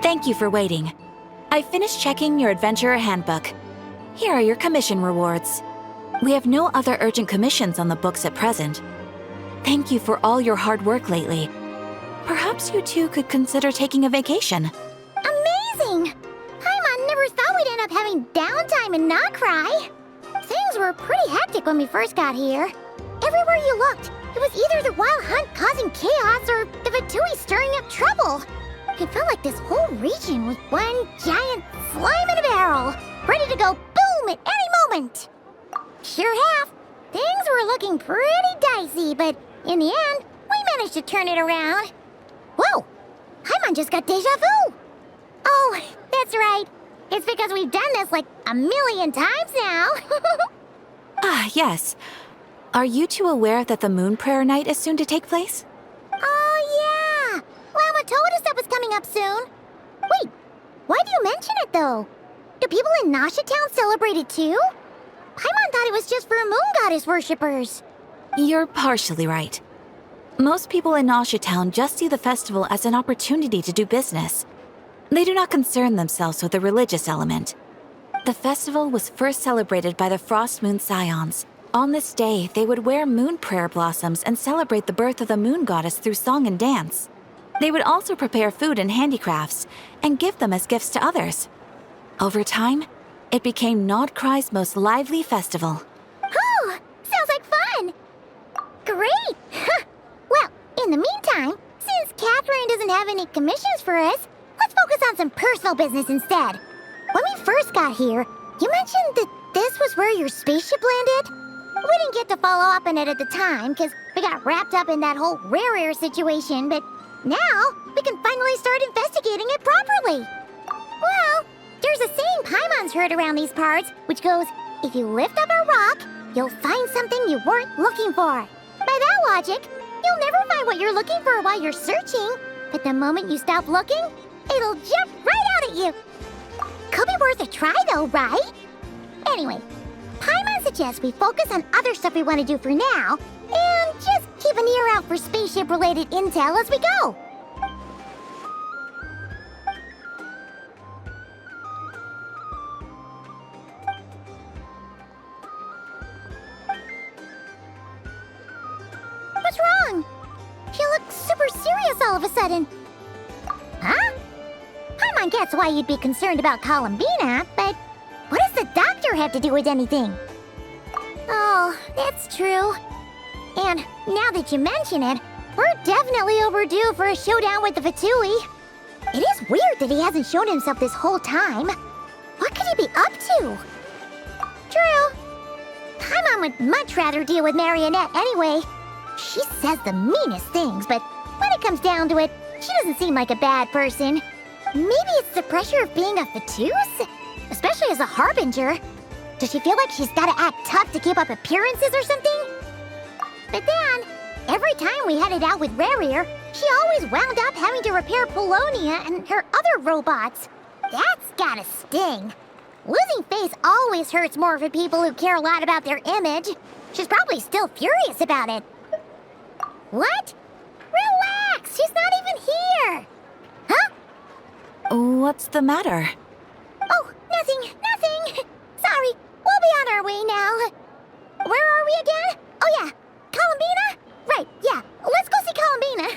Thank you for waiting. I finished checking your adventurer handbook. Here are your commission rewards. We have no other urgent commissions on the books at present. Thank you for all your hard work lately. Perhaps you two could consider taking a vacation. Amazing! Paimon never thought we'd end up having downtime in Nod-Krai. Things were pretty hectic when we first got here. Everywhere you looked, it was either the Wild Hunt causing chaos or the Fatui stirring up trouble. It felt like this whole region was one giant slime in a barrel, ready to go boom at any moment. Sure have. Things were looking pretty dicey, but in the end, we managed to turn it around. Whoa! Paimon just got deja vu! Oh, that's right. It's because we've done this like a million times now. Ah, yes. Are you two aware that the Moon Prayer Night is soon to take place? Oh, yeah! Llama told us that was coming up soon. Wait, why do you mention it, though? Do people in Nasha Town celebrate it, too? Paimon thought it was just for Moon Goddess worshippers. You're partially right. Most people in Nasha Town just see the festival as an opportunity to do business. They do not concern themselves with the religious element. The festival was first celebrated by the Frost Moon Scions. On this day, they would wear moon prayer blossoms and celebrate the birth of the moon goddess through song and dance. They would also prepare food and handicrafts and give them as gifts to others. Over time, it became Nod-Krai's most lively festival. Oh, sounds like fun! Great! Well, in the meantime, since Catherine doesn't have any commissions for us, let's focus on some personal business instead. When we first got here, you mentioned that this was where your spaceship landed? We didn't get to follow up on it at the time, because we got wrapped up in that whole rare air situation, but now we can finally start investigating it properly. Well, there's a saying Paimon's heard around these parts, which goes, if you lift up a rock, you'll find something you weren't looking for. By that logic, you'll never find what you're looking for while you're searching, but the moment you stop looking, it'll jump right out at you. Could be worth a try though, right? Anyway, Paimon suggests we focus on other stuff we want to do for now, and just keep an ear out for spaceship-related intel as we go. What's wrong? She looks super serious all of a sudden. Huh? Paimon gets why you'd be concerned about Columbina, but what does the doctor have to do with anything? Oh, that's true. And now that you mention it, we're definitely overdue for a showdown with the Fatui. It is weird that he hasn't shown himself this whole time. What could he be up to? True. Paimon would much rather deal with Marionette anyway. She says the meanest things, but when it comes down to it, she doesn't seem like a bad person. Maybe it's the pressure of being a Fatus? Especially as a Harbinger. Does she feel like she's gotta act tough to keep up appearances or something? But then, every time we headed out with Rarir, she always wound up having to repair Polonia and her other robots. That's gotta sting. Losing face always hurts more for people who care a lot about their image. She's probably still furious about it. What? Relax, she's not even here. Huh? What's the matter? Oh, nothing. Sorry, we'll be on our way now. Where are we again? Oh yeah, Columbina? Right, yeah, let's go see Columbina.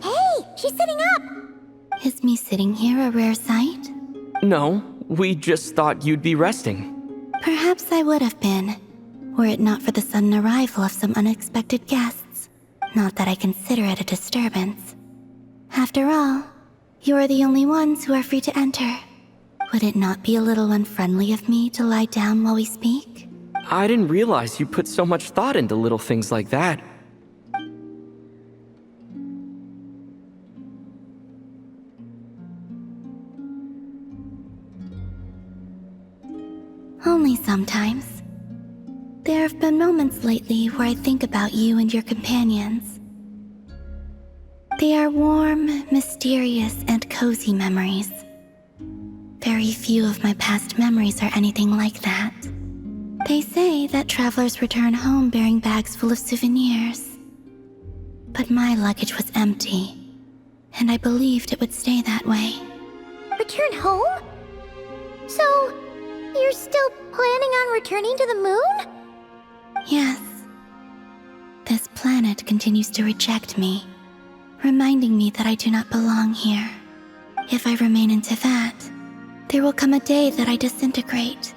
Hey, she's sitting up. Is me sitting here a rare sight? No, we just thought you'd be resting. Perhaps I would have been, were it not for the sudden arrival of some unexpected guests. Not that I consider it a disturbance. After all, you are the only ones who are free to enter. Would it not be a little unfriendly of me to lie down while we speak? I didn't realize you put so much thought into little things like that. Only sometimes. There have been moments lately where I think about you and your companions. They are warm, mysterious, and cozy memories. very few of my past memories are anything like that. They say that travelers return home bearing bags full of souvenirs. But my luggage was empty, and I believed it would stay that way. Return home? So, you're still planning on returning to the moon? Yes. This planet continues to reject me, reminding me that I do not belong here. If I remain into that, there will come a day that I disintegrate.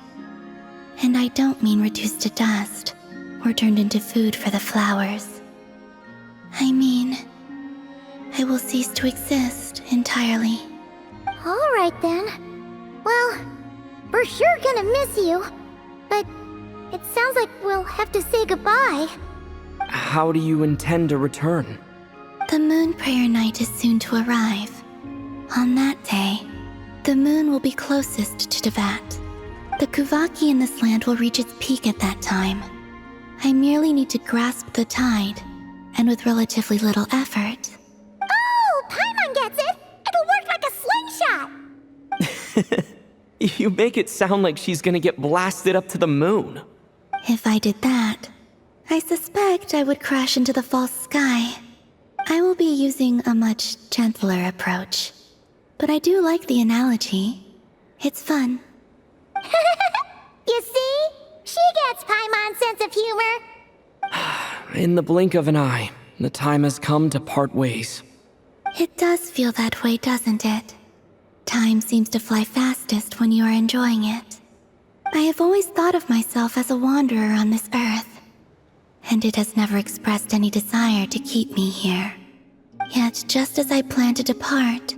And I don't mean reduced to dust or turned into food for the flowers. I mean, I will cease to exist entirely. Alright then. Well, we're sure gonna miss you. But it sounds like we'll have to say goodbye. How do you intend to return? The moon prayer night is soon to arrive. On that day, the moon will be closest to Tevat. The Kuvaki in this land will reach its peak at that time. I merely need to grasp the tide, and with relatively little effort. Oh, Paimon gets it! It'll work like a slingshot! You make it sound like she's gonna get blasted up to the moon. If I did that, I suspect I would crash into the false sky. I will be using a much gentler approach. But I do like the analogy. It's fun. You see? She gets Paimon's sense of humor. In the blink of an eye, the time has come to part ways. It does feel that way, doesn't it? Time seems to fly fastest when you are enjoying it. I have always thought of myself as a wanderer on this earth, and it has never expressed any desire to keep me here. Yet, just as I plan to depart,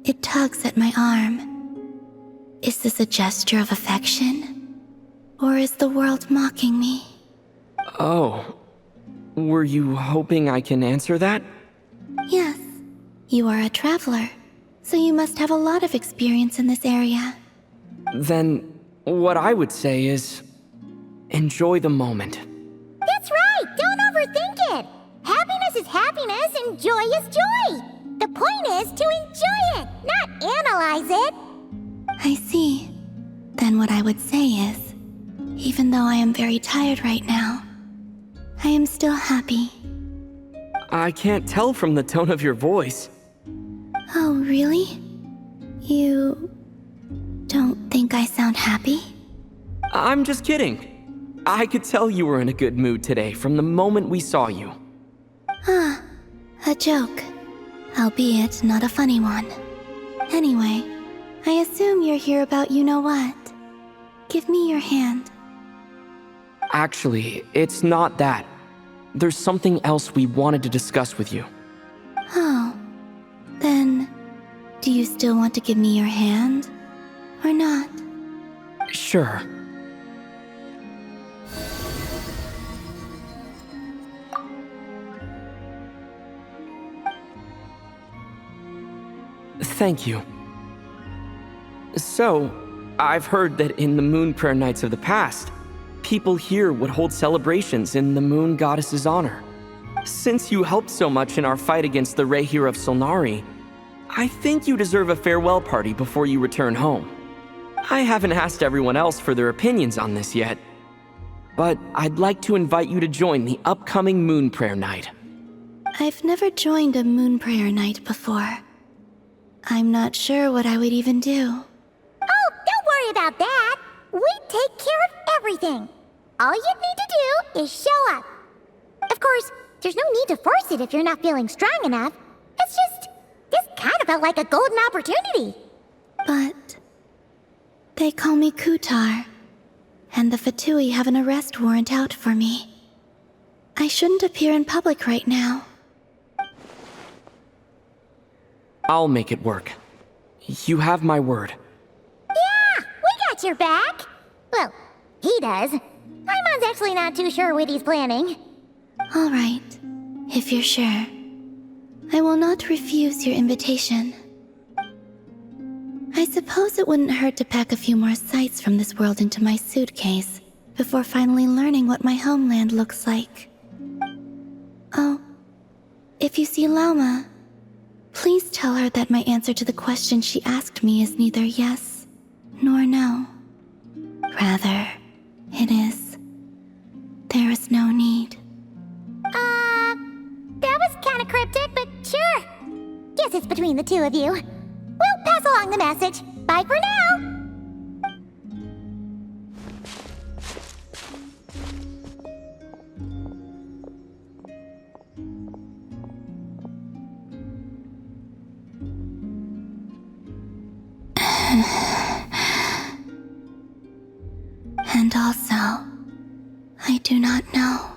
it tugs at my arm. Is this a gesture of affection? Or is the world mocking me? Oh. Were you hoping I can answer that? Yes. You are a traveler, so you must have a lot of experience in this area. Then, what I would say is, enjoy the moment. That's right! Don't overthink it! Happiness is happiness and joy is joy! The point is to enjoy it, not analyze it! I see. Then what I would say is, even though I am very tired right now, I am still happy. I can't tell from the tone of your voice. Oh, really? You don't think I sound happy? I'm just kidding. I could tell you were in a good mood today from the moment we saw you. Ah, a joke. Albeit not a funny one. Anyway, I assume you're here about you-know-what. Give me your hand. Actually, it's not that. There's something else we wanted to discuss with you. Oh. Then, do you still want to give me your hand? Or not? Sure. Thank you. So, I've heard that in the moon prayer nights of the past, people here would hold celebrations in the moon goddess's honor. Since you helped so much in our fight against the Rehir of Solnari, I think you deserve a farewell party before you return home. I haven't asked everyone else for their opinions on this yet, but I'd like to invite you to join the upcoming moon prayer night. I've never joined a moon prayer night before. I'm not sure what I would even do. Oh, don't worry about that! We take care of everything! All you need to do is show up. Of course, there's no need to force it if you're not feeling strong enough. It's just, this kind of felt like a golden opportunity. But they call me Kutar, and the Fatui have an arrest warrant out for me. I shouldn't appear in public right now. I'll make it work. You have my word. Yeah, we got your back. Well, he does. Paimon's actually not too sure what he's planning. All right, if you're sure. I will not refuse your invitation. I suppose it wouldn't hurt to pack a few more sights from this world into my suitcase before finally learning what my homeland looks like. Oh, if you see Lauma, please tell her that my answer to the question she asked me is neither yes nor no. Rather, it is. There is no need. That was kinda cryptic, but sure. Guess it's between the two of you. We'll pass along the message. Bye for now! And also, I do not know.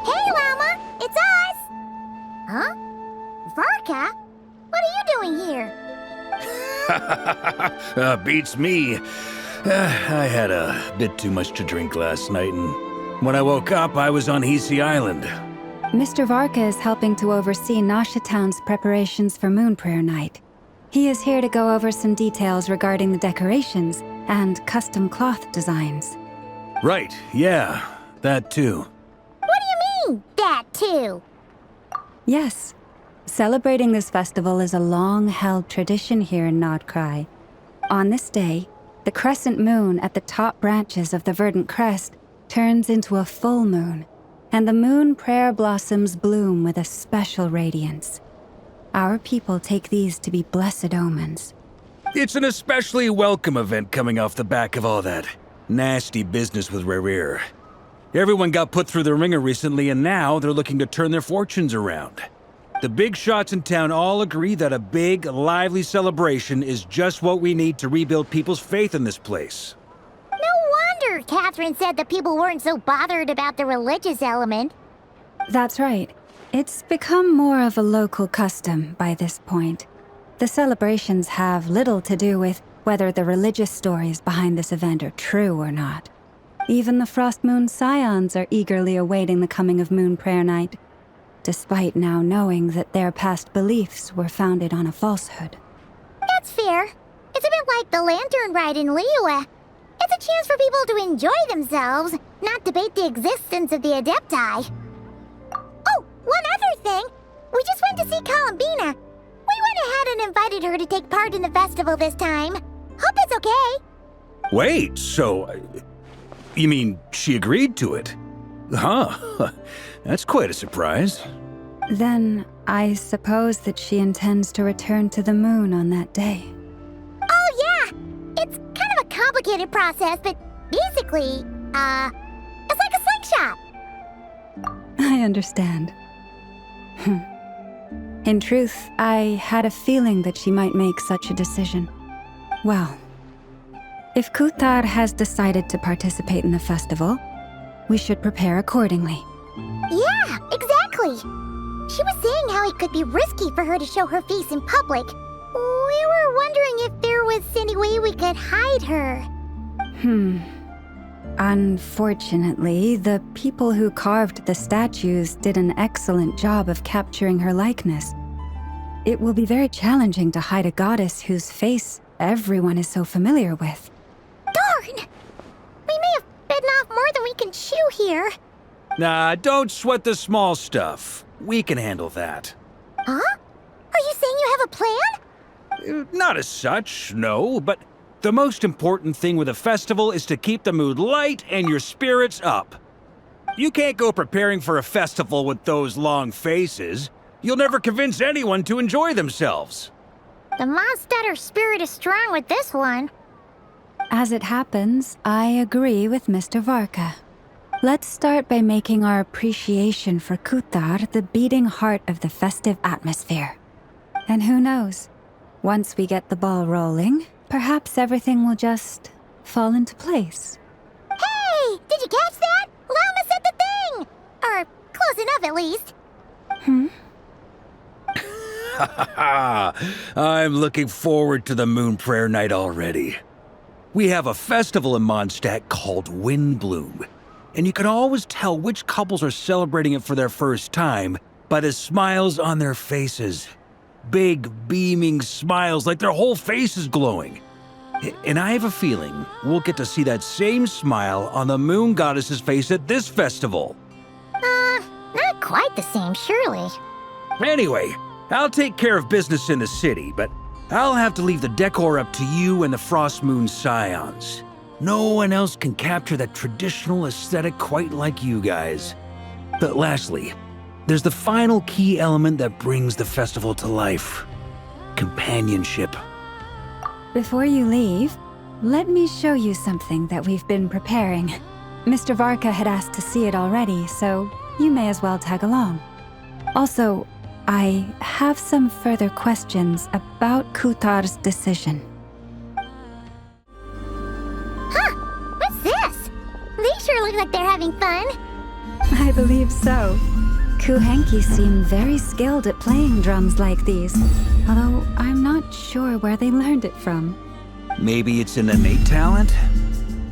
Hey, Llama! It's us! Huh? Varka? What are you doing here? Beats me. I had a bit too much to drink last night, and when I woke up, I was on Hisi Island. Mr. Varka is helping to oversee Nasha Town's preparations for Moon Prayer Night. He is here to go over some details regarding the decorations and custom cloth designs. Right, yeah, that too. What do you mean, that too? Yes, celebrating this festival is a long-held tradition here in Nod-Krai. On this day, the crescent moon at the top branches of the verdant crest turns into a full moon, and the moon prayer blossoms bloom with a special radiance. Our people take these to be blessed omens. It's an especially welcome event coming off the back of all that nasty business with Rare. Everyone got put through the ringer recently, and now they're looking to turn their fortunes around. The big shots in town all agree that a big, lively celebration is just what we need to rebuild people's faith in this place. No wonder Catherine said the people weren't so bothered about the religious element. That's right. It's become more of a local custom by this point. The celebrations have little to do with whether the religious stories behind this event are true or not. Even the Frost Moon Scions are eagerly awaiting the coming of Moon Prayer Night, despite now knowing that their past beliefs were founded on a falsehood. That's fair. It's a bit like the Lantern Ride in Liyue. It's a chance for people to enjoy themselves, not debate the existence of the Adepti. Oh, one other thing. We just went to see Columbina. We went ahead and invited her to take part in the festival this time. Hope it's okay. Wait, so... you mean she agreed to it? Huh. That's quite a surprise. Then, I suppose that she intends to return to the moon on that day. Oh, yeah. It's kind of a complicated process, but basically, it's like a slingshot. I understand. In truth, I had a feeling that she might make such a decision. Well, if Kuthar has decided to participate in the festival, we should prepare accordingly. Yeah, exactly. She was saying how it could be risky for her to show her face in public. We were wondering if there was any way we could hide her. Unfortunately, the people who carved the statues did an excellent job of capturing her likeness. It will be very challenging to hide a goddess whose face everyone is so familiar with. Darn! We may have bitten off more than we can chew here. Nah, don't sweat the small stuff. We can handle that. Huh? Are you saying you have a plan? Not as such, no, but the most important thing with a festival is to keep the mood light and your spirits up. You can't go preparing for a festival with those long faces. You'll never convince anyone to enjoy themselves. The Mondstatter spirit is strong with this one. As it happens, I agree with Mr. Varka. Let's start by making our appreciation for Kuthar the beating heart of the festive atmosphere. And who knows? Once we get the ball rolling, perhaps everything will just fall into place. Hey! Did you catch that? Llama said the thing! Or close enough, at least. I'm looking forward to the Moon Prayer Night already. We have a festival in Mondstadt called Windbloom, and you can always tell which couples are celebrating it for their first time by the smiles on their faces. Big, beaming smiles like their whole face is glowing. And I have a feeling we'll get to see that same smile on the Moon Goddess's face at this festival. Not quite the same, surely. Anyway, I'll take care of business in the city, but I'll have to leave the decor up to you and the Frost Moon Scions. No one else can capture that traditional aesthetic quite like you guys. But lastly, there's the final key element that brings the festival to life. Companionship. Before you leave, let me show you something that we've been preparing. Mr. Varka had asked to see it already, so you may as well tag along. Also, I have some further questions about Kutar's decision. Huh, what's this? They sure look like they're having fun. I believe so. Kuhenki seem very skilled at playing drums like these, although I'm not sure where they learned it from. Maybe it's an innate talent?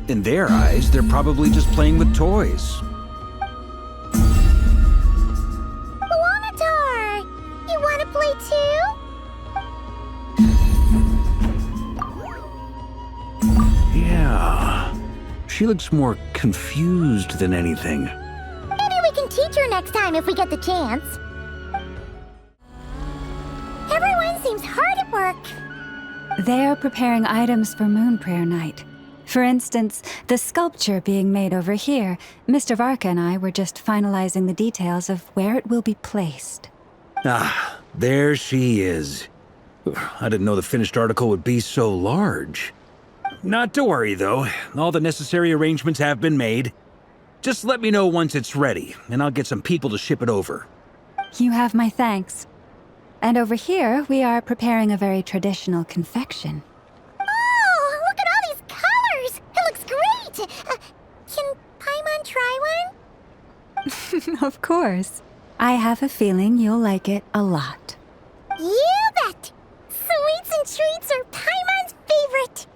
In their eyes, they're probably just playing with toys. Wanatar! You wanna play too? Yeah. She looks more confused than anything. Maybe we can teach her next time if we get the chance. Everyone seems hard at work. They're preparing items for Moon Prayer Night. For instance, the sculpture being made over here. Mr. Varka and I were just finalizing the details of where it will be placed. Ah, there she is. I didn't know the finished article would be so large. Not to worry, though. All the necessary arrangements have been made. Just let me know once it's ready, and I'll get some people to ship it over. You have my thanks. And over here, we are preparing a very traditional confection. Oh, look at all these colors! It looks great! Can Paimon try one? Of course. I have a feeling you'll like it a lot. You bet! Sweets and treats are Paimon's favorite!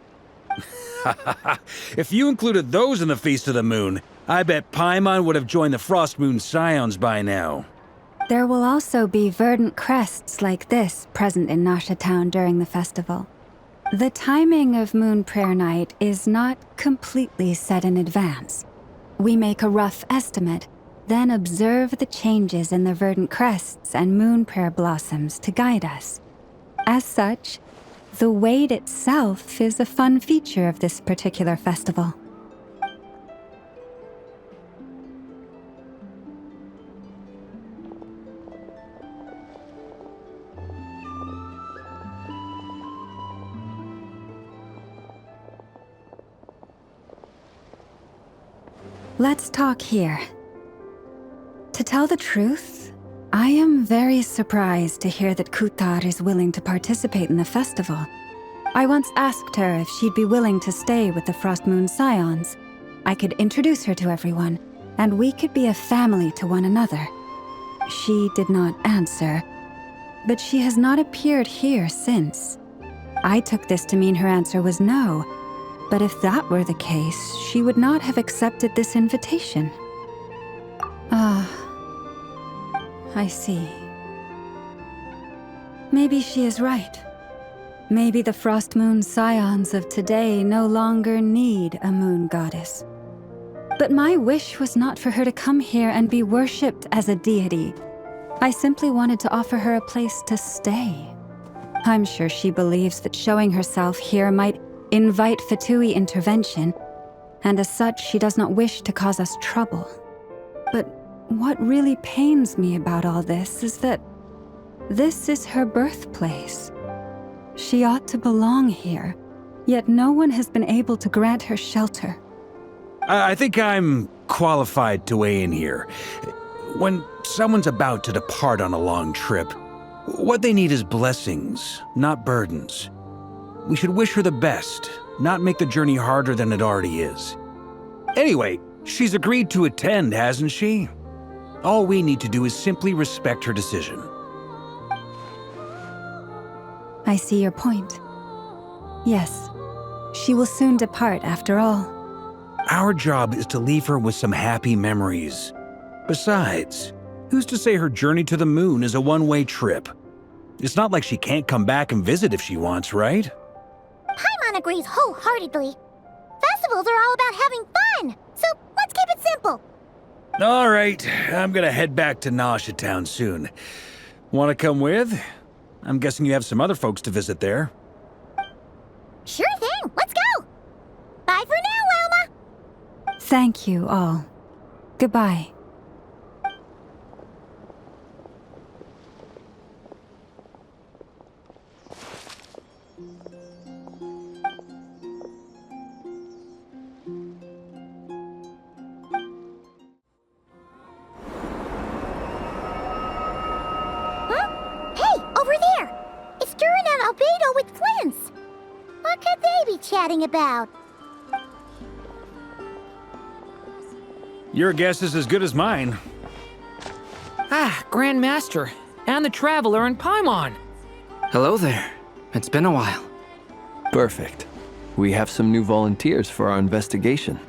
If you included those in the Feast of the Moon, I bet Paimon would have joined the Frost Moon Scions by now. There will also be verdant crests like this present in Nasha Town during the festival. The timing of Moon Prayer Night is not completely set in advance. We make a rough estimate, then observe the changes in the verdant crests and moon prayer blossoms to guide us. As such, the wait itself is a fun feature of this particular festival. Let's talk here. To tell the truth, I am very surprised to hear that Kutar is willing to participate in the festival. I once asked her if she'd be willing to stay with the Frost Moon Scions. I could introduce her to everyone, and we could be a family to one another. She did not answer, but she has not appeared here since. I took this to mean her answer was no. But if that were the case, she would not have accepted this invitation. Ah, I see. Maybe she is right. Maybe the Frost Moon Scions of today no longer need a moon goddess. But my wish was not for her to come here and be worshipped as a deity. I simply wanted to offer her a place to stay. I'm sure she believes that showing herself here might invite Fatui intervention, and as such, she does not wish to cause us trouble. But what really pains me about all this is that this is her birthplace. She ought to belong here, yet no one has been able to grant her shelter. I think I'm qualified to weigh in here. When someone's about to depart on a long trip, what they need is blessings, not burdens. We should wish her the best, not make the journey harder than it already is. Anyway, she's agreed to attend, hasn't she? All we need to do is simply respect her decision. I see your point. Yes, she will soon depart after all. Our job is to leave her with some happy memories. Besides, who's to say her journey to the moon is a one-way trip? It's not like she can't come back and visit if she wants, right? Paimon agrees wholeheartedly. Festivals are all about having fun, so let's keep it simple. All right, I'm gonna head back to Nasha Town soon. Want to come with? I'm guessing you have some other folks to visit there. Sure thing, let's go! Bye for now, Wilma! Thank you all. Goodbye. With Flints. What could they be chatting about? Your guess is as good as mine. Grand Master, and the Traveler and Paimon. Hello there. It's been a while. Perfect. We have some new volunteers for our investigation.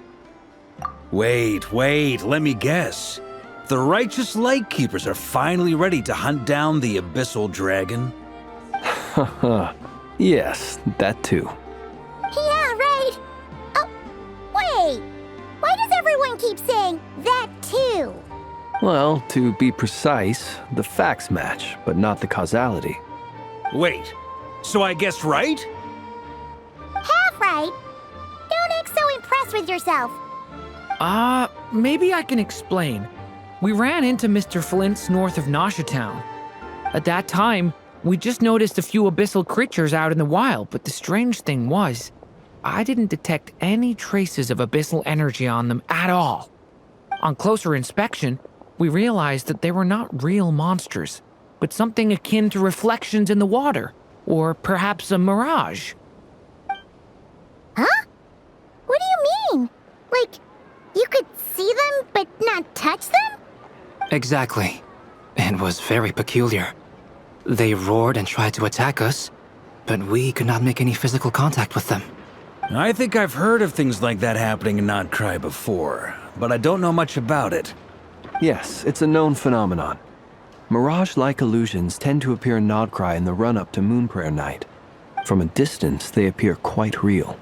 Wait, let me guess. The righteous Lightkeepers are finally ready to hunt down the Abyssal Dragon? Haha. Yes, that too. Yeah, right. Oh, wait. Why does everyone keep saying that too? Well, to be precise, the facts match, but not the causality. Wait, so I guessed right? Half right. Don't act so impressed with yourself. Maybe I can explain. We ran into Mr. Flint's north of Nosha Town. At that time, we just noticed a few abyssal creatures out in the wild, but the strange thing was, I didn't detect any traces of abyssal energy on them at all. On closer inspection, we realized that they were not real monsters, but something akin to reflections in the water, or perhaps a mirage. Huh? What do you mean? Like, you could see them but not touch them? Exactly. It was very peculiar. They roared and tried to attack us, but we could not make any physical contact with them. I think I've heard of things like that happening in Nod-Krai before, but I don't know much about it. Yes, it's a known phenomenon. Mirage-like illusions tend to appear in Nod-Krai in the run-up to Moon Prayer Night. From a distance, they appear quite real.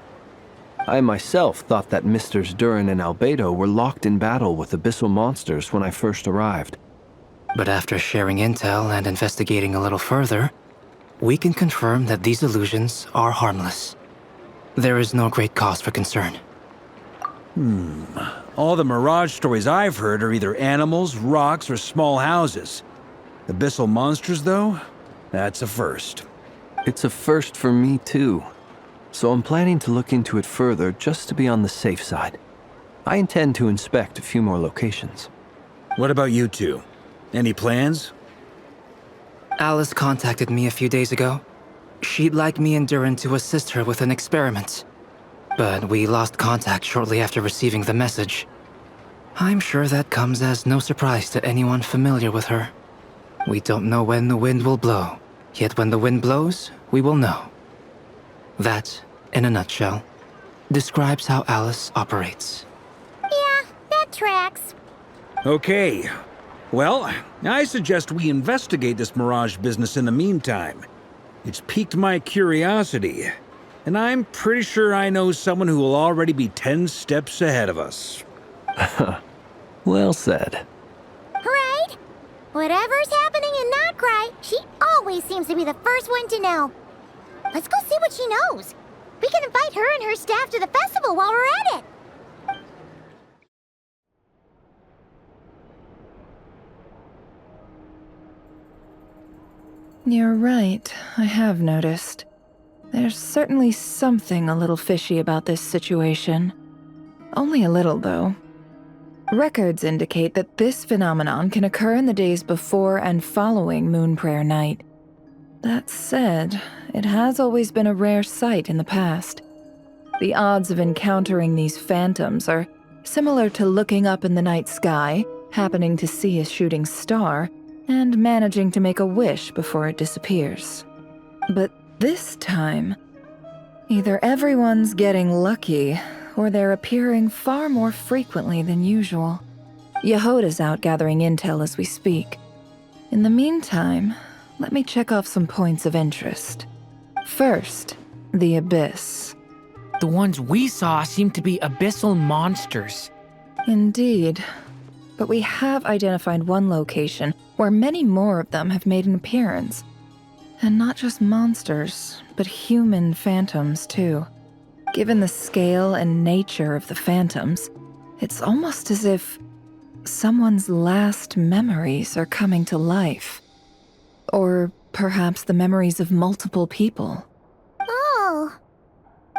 I myself thought that Misters Durin and Albedo were locked in battle with abyssal monsters when I first arrived. But after sharing intel and investigating a little further, we can confirm that these illusions are harmless. There is no great cause for concern. All the Mirage stories I've heard are either animals, rocks, or small houses. Abyssal monsters, though? That's a first. It's a first for me, too. So I'm planning to look into it further just to be on the safe side. I intend to inspect a few more locations. What about you two? Any plans? Alice contacted me a few days ago. She'd like me and Durin to assist her with an experiment. But we lost contact shortly after receiving the message. I'm sure that comes as no surprise to anyone familiar with her. We don't know when the wind will blow, yet when the wind blows, we will know. That, in a nutshell, describes how Alice operates. Yeah, that tracks. Okay. Well, I suggest we investigate this Mirage business in the meantime. It's piqued my curiosity, and I'm pretty sure I know someone who will already be 10 steps ahead of us. Well said. Right? Whatever's happening in Nod-Krai, she always seems to be the first one to know. Let's go see what she knows. We can invite her and her staff to the festival while we're at it. You're right, I have noticed. There's certainly something a little fishy about this situation. Only a little, though. Records indicate that this phenomenon can occur in the days before and following Moon Prayer Night. That said, it has always been a rare sight in the past. The odds of encountering these phantoms are similar to looking up in the night sky, happening to see a shooting star, and managing to make a wish before it disappears. But this time, either everyone's getting lucky, or they're appearing far more frequently than usual. Yehoda's out gathering intel as we speak. In the meantime, let me check off some points of interest. First, the Abyss. The ones we saw seem to be abyssal monsters. Indeed. but we have identified one location where many more of them have made an appearance. And not just monsters, but human phantoms too. Given the scale and nature of the phantoms, it's almost as if someone's last memories are coming to life. Or perhaps the memories of multiple people. Oh.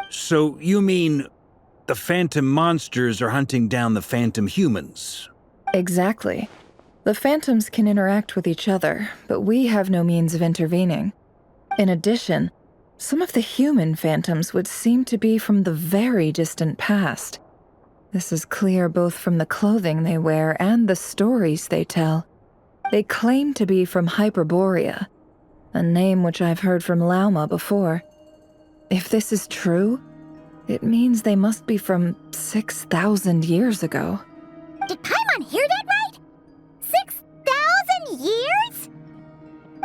So you mean the phantom monsters are hunting down the phantom humans? Exactly. The phantoms can interact with each other, but we have no means of intervening. In addition, some of the human phantoms would seem to be from the very distant past. This is clear both from the clothing they wear and the stories they tell. They claim to be from Hyperborea, a name which I've heard from Lauma before. If this is true, it means they must be from 6,000 years ago. Did Paimon hear that right? 6,000 years?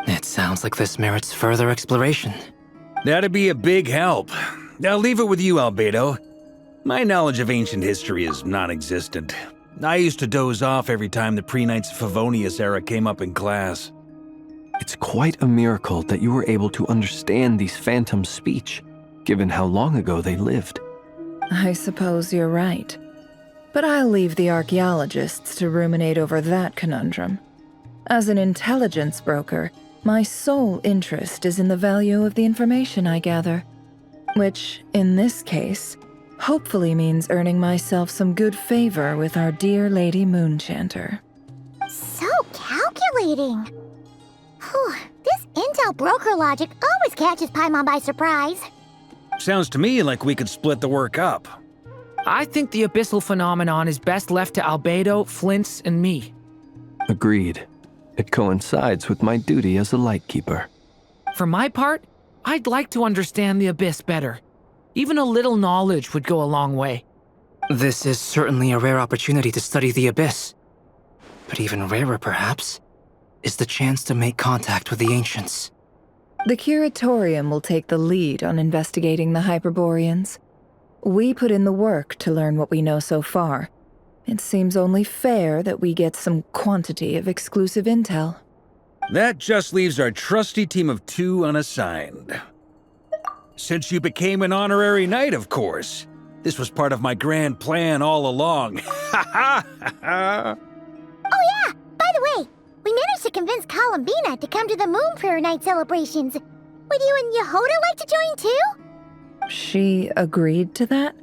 It sounds like this merits further exploration. That'd be a big help. I'll leave it with you, Albedo. My knowledge of ancient history is non-existent. I used to doze off every time the pre-Knights of Favonius era came up in class. It's quite a miracle that you were able to understand these phantoms' speech, given how long ago they lived. I suppose you're right. But I'll leave the archaeologists to ruminate over that conundrum. As an intelligence broker, my sole interest is in the value of the information I gather. Which, in this case, hopefully means earning myself some good favor with our dear Lady Moonchanter. So calculating. Whew, this intel broker logic always catches Paimon by surprise. Sounds to me like we could split the work up. I think the abyssal phenomenon is best left to Albedo, Flints, and me. Agreed. It coincides with my duty as a lightkeeper. For my part, I'd like to understand the abyss better. Even a little knowledge would go a long way. This is certainly a rare opportunity to study the abyss. But even rarer, perhaps, is the chance to make contact with the ancients. The Curatorium will take the lead on investigating the Hyperboreans. We put in the work to learn what we know so far. It seems only fair that we get some quantity of exclusive intel. That just leaves our trusty team of 2 unassigned. Since you became an honorary knight, of course. This was part of my grand plan all along. Ha ha ha! Oh yeah, by the way, we managed to convince Columbina to come to the Moon Prayer Night celebrations. Would you and Yehoda like to join too? She agreed to that?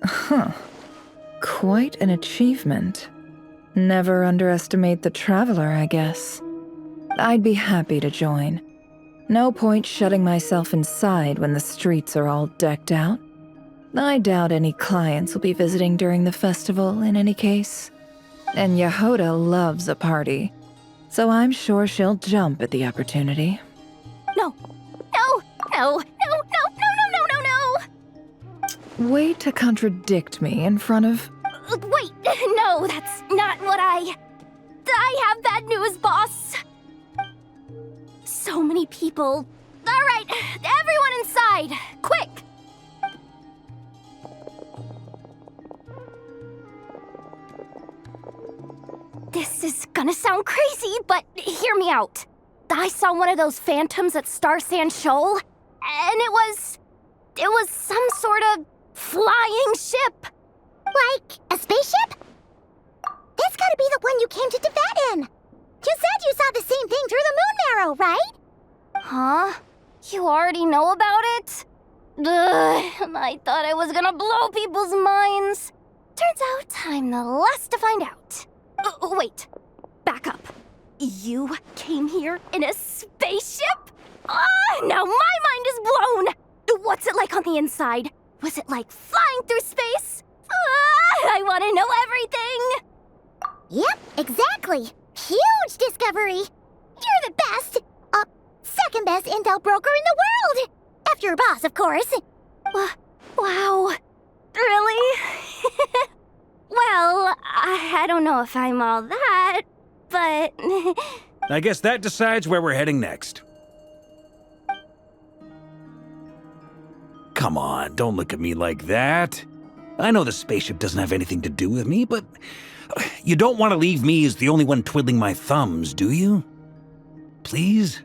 Huh. Quite an achievement. Never underestimate the traveler, I guess. I'd be happy to join. No point shutting myself inside when the streets are all decked out. I doubt any clients will be visiting during the festival in any case. And Yehoda loves a party, so I'm sure she'll jump at the opportunity. No. No. No. No. No. No. No. No. No. No. Way to contradict me in front of... Wait. No, that's not what I have bad news, boss. So many people. All right, everyone inside, quick. This is gonna sound crazy, but hear me out. I saw one of those phantoms at Star Sand Shoal, and it was some sort of flying ship. Like a spaceship? That's gotta be the one you came to Tibet in. You said you saw the same thing through the moon marrow, right? Huh? You already know about it? Ugh, I thought I was gonna blow people's minds. Turns out I'm the last to find out. Wait, back up. You came here in a spaceship? Now my mind is blown! What's it like on the inside? Was it like flying through space? I want to know everything! Yep, exactly. Huge discovery. You're the best. Second best intel broker in the world. After your boss, of course. Wow. Really? Well, I don't know if I'm all that, but... I guess that decides where we're heading next. Come on, don't look at me like that. I know the spaceship doesn't have anything to do with me, but You don't want to leave me as the only one twiddling my thumbs, do you? Please?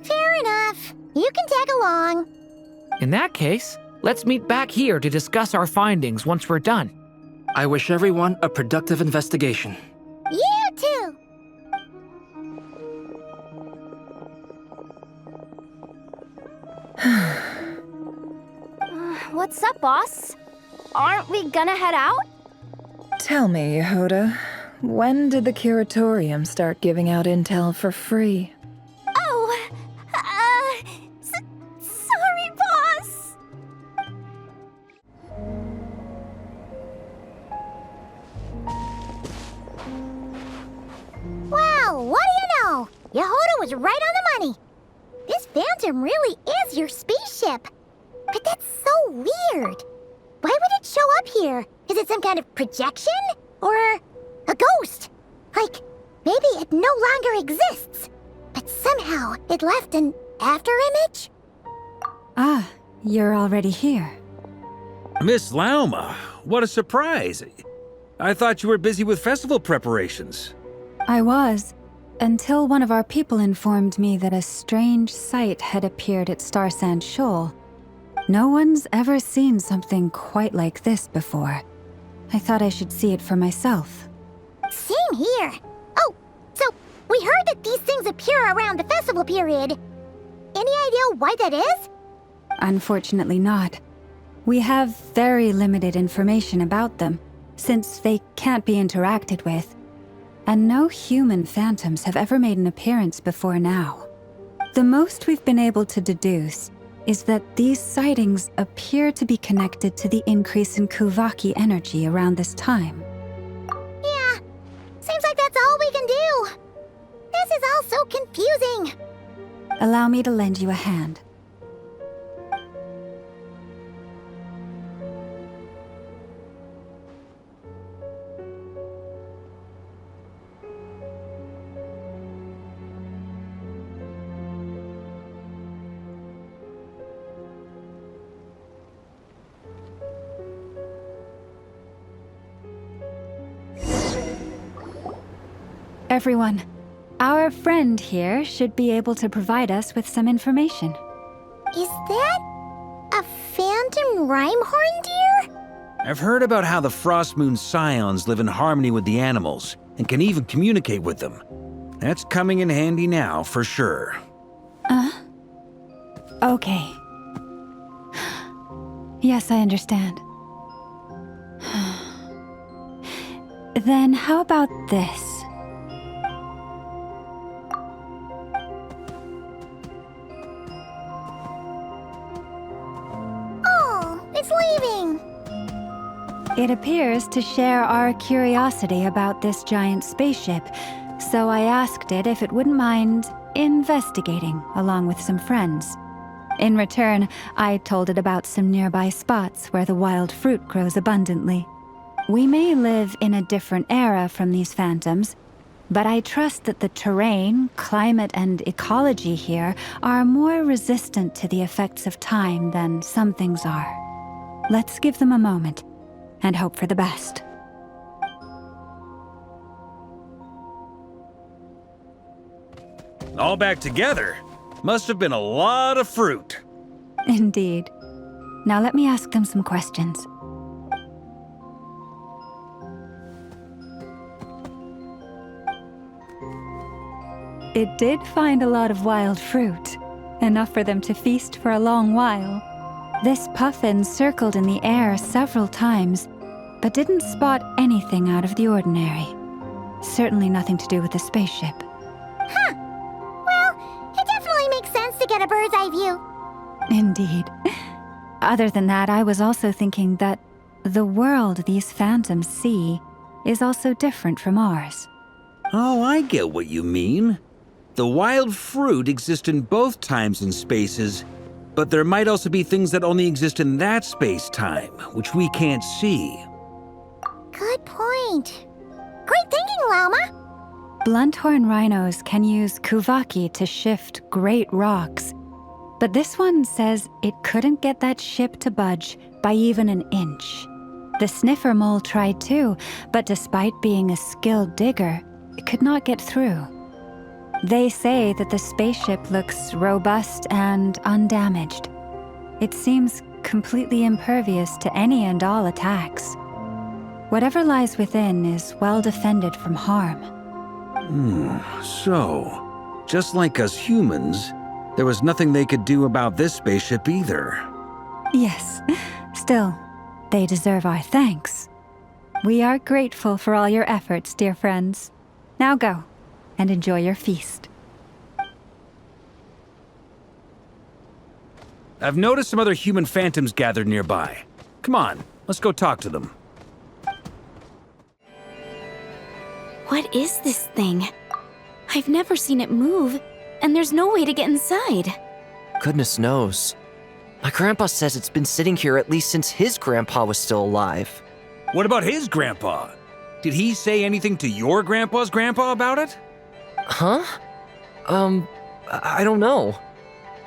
Fair enough. You can tag along. In that case, let's meet back here to discuss our findings once we're done. I wish everyone a productive investigation. You too! What's up, boss? Aren't we gonna head out? Tell me, Yehoda, when did the curatorium start giving out intel for free? Oh, sorry, boss. Wow, what do you know? Yehoda was right on the money. This Phantom really is your spaceship. But that's so weird. Why would it show up here? Is it some kind of projection? Or a ghost? Like, maybe it no longer exists, but somehow it left an afterimage? Ah, you're already here. Miss Lauma, what a surprise. I thought you were busy with festival preparations. I was, until one of our people informed me that a strange sight had appeared at Starsand Shoal. No one's ever seen something quite like this before. I thought I should see it for myself. Same here. Oh, so we heard that these things appear around the festival period. Any idea why that is? Unfortunately not. We have very limited information about them, since they can't be interacted with. And no human phantoms have ever made an appearance before now. The most we've been able to deduce is that these sightings appear to be connected to the increase in Kuvaki energy around this time. Yeah, seems like that's all we can do. This is all so confusing. Allow me to lend you a hand. Everyone, our friend here should be able to provide us with some information. Is that a phantom rhymehorn deer? I've heard about how the Frost Moon Scions live in harmony with the animals and can even communicate with them. That's coming in handy now, for sure. Okay. Yes, I understand. Then how about this? It's leaving. It appears to share our curiosity about this giant spaceship, so I asked it if it wouldn't mind investigating along with some friends. In return, I told it about some nearby spots where the wild fruit grows abundantly. We may live in a different era from these phantoms, but I trust that the terrain, climate, and ecology here are more resistant to the effects of time than some things are. Let's give them a moment and hope for the best. All back together? Must have been a lot of fruit. Indeed. Now let me ask them some questions. It did find a lot of wild fruit, enough for them to feast for a long while. This puffin circled in the air several times, but didn't spot anything out of the ordinary. Certainly nothing to do with the spaceship. Huh. Well, it definitely makes sense to get a bird's eye view. Indeed. Other than that, I was also thinking that the world these phantoms see is also different from ours. Oh, I get what you mean. The wild fruit exist in both times and spaces, but there might also be things that only exist in that space-time, which we can't see. Good point. Great thinking, Lauma. Blunthorn rhinos can use Kuvaki to shift great rocks, but this one says it couldn't get that ship to budge by even an inch. The sniffer mole tried too, but despite being a skilled digger, it could not get through. They say that the spaceship looks robust and undamaged. It seems completely impervious to any and all attacks. Whatever lies within is well defended from harm. So, just like us humans, there was nothing they could do about this spaceship either. Yes, still, they deserve our thanks. We are grateful for all your efforts, dear friends. Now go, and enjoy your feast. I've noticed some other human phantoms gathered nearby. Come on, let's go talk to them. What is this thing? I've never seen it move, and there's no way to get inside. Goodness knows. My grandpa says it's been sitting here at least since his grandpa was still alive. What about his grandpa? Did he say anything to your grandpa's grandpa about it? Huh? I don't know.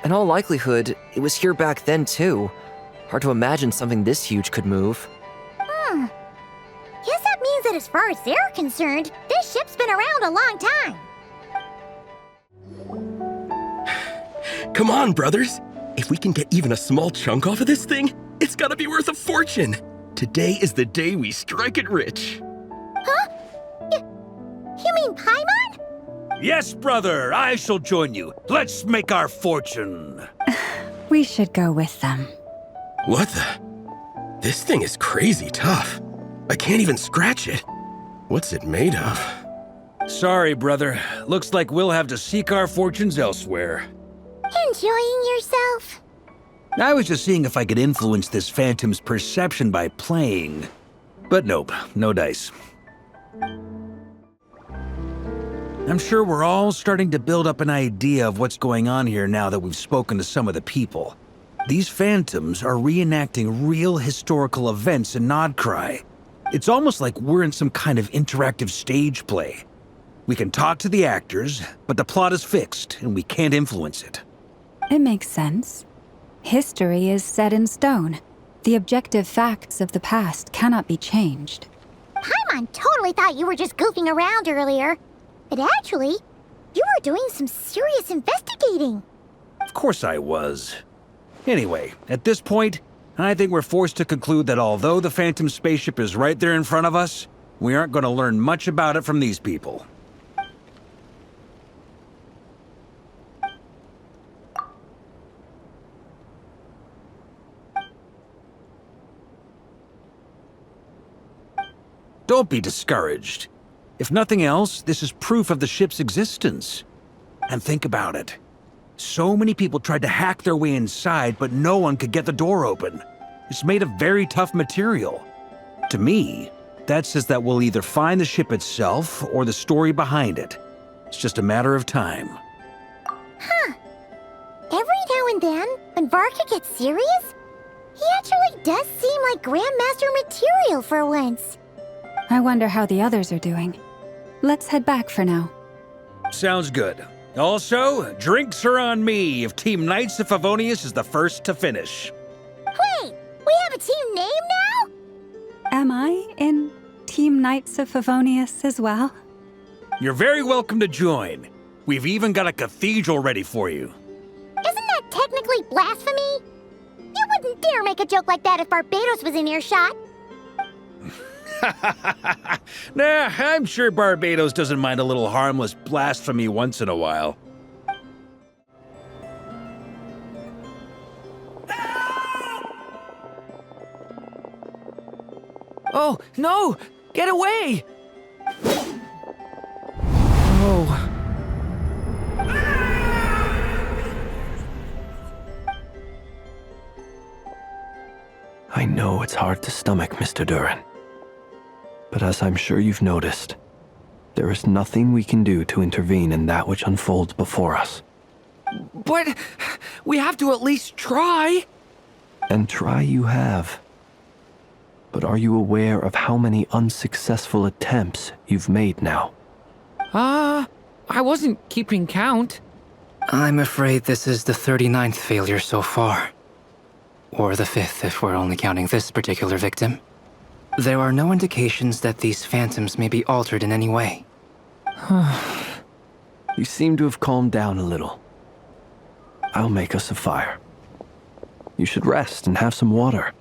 In all likelihood, it was here back then too. Hard to imagine something this huge could move. Guess that means that as far as they're concerned, this ship's been around a long time. Come on, brothers. If we can get even a small chunk off of this thing, it's gotta be worth a fortune. Today is the day we strike it rich. Huh? You mean Paimon? Yes, brother, I shall join you. Let's make our fortune. We should go with them. What the? This thing is crazy tough. I can't even scratch it. What's it made of? Sorry, brother. Looks like we'll have to seek our fortunes elsewhere. Enjoying yourself? I was just seeing if I could influence this phantom's perception by playing. But nope, no dice. I'm sure we're all starting to build up an idea of what's going on here now that we've spoken to some of the people. These phantoms are reenacting real historical events in Nod-Krai. It's almost like we're in some kind of interactive stage play. We can talk to the actors, but the plot is fixed and we can't influence it. It makes sense. History is set in stone. The objective facts of the past cannot be changed. Paimon totally thought you were just goofing around earlier. But actually, you were doing some serious investigating. Of course I was. Anyway, at this point, I think we're forced to conclude that although the Phantom spaceship is right there in front of us, we aren't going to learn much about it from these people. Don't be discouraged. If nothing else, this is proof of the ship's existence. And think about it. So many people tried to hack their way inside, but no one could get the door open. It's made of very tough material. To me, that says that we'll either find the ship itself or the story behind it. It's just a matter of time. Huh. Every now and then, when Varka gets serious, he actually does seem like Grandmaster material for once. I wonder how the others are doing. Let's head back for now. Sounds good. Also, drinks are on me if Team Knights of Favonius is the first to finish. Wait, we have a team name now? Am I in Team Knights of Favonius as well? You're very welcome to join. We've even got a cathedral ready for you. Isn't that technically blasphemy? You wouldn't dare make a joke like that if Barbados was in earshot. Nah, I'm sure Barbados doesn't mind a little harmless blasphemy once in a while. Oh, no! Get away! Oh. I know it's hard to stomach, Mr. Duran. But as I'm sure you've noticed, there is nothing we can do to intervene in that which unfolds before us. But we have to at least try. And try you have. But are you aware of how many unsuccessful attempts you've made now? I wasn't keeping count. I'm afraid this is the 39th failure so far. Or the 5th if we're only counting this particular victim. There are no indications that these phantoms may be altered in any way. You seem to have calmed down a little. I'll make us a fire. You should rest and have some water.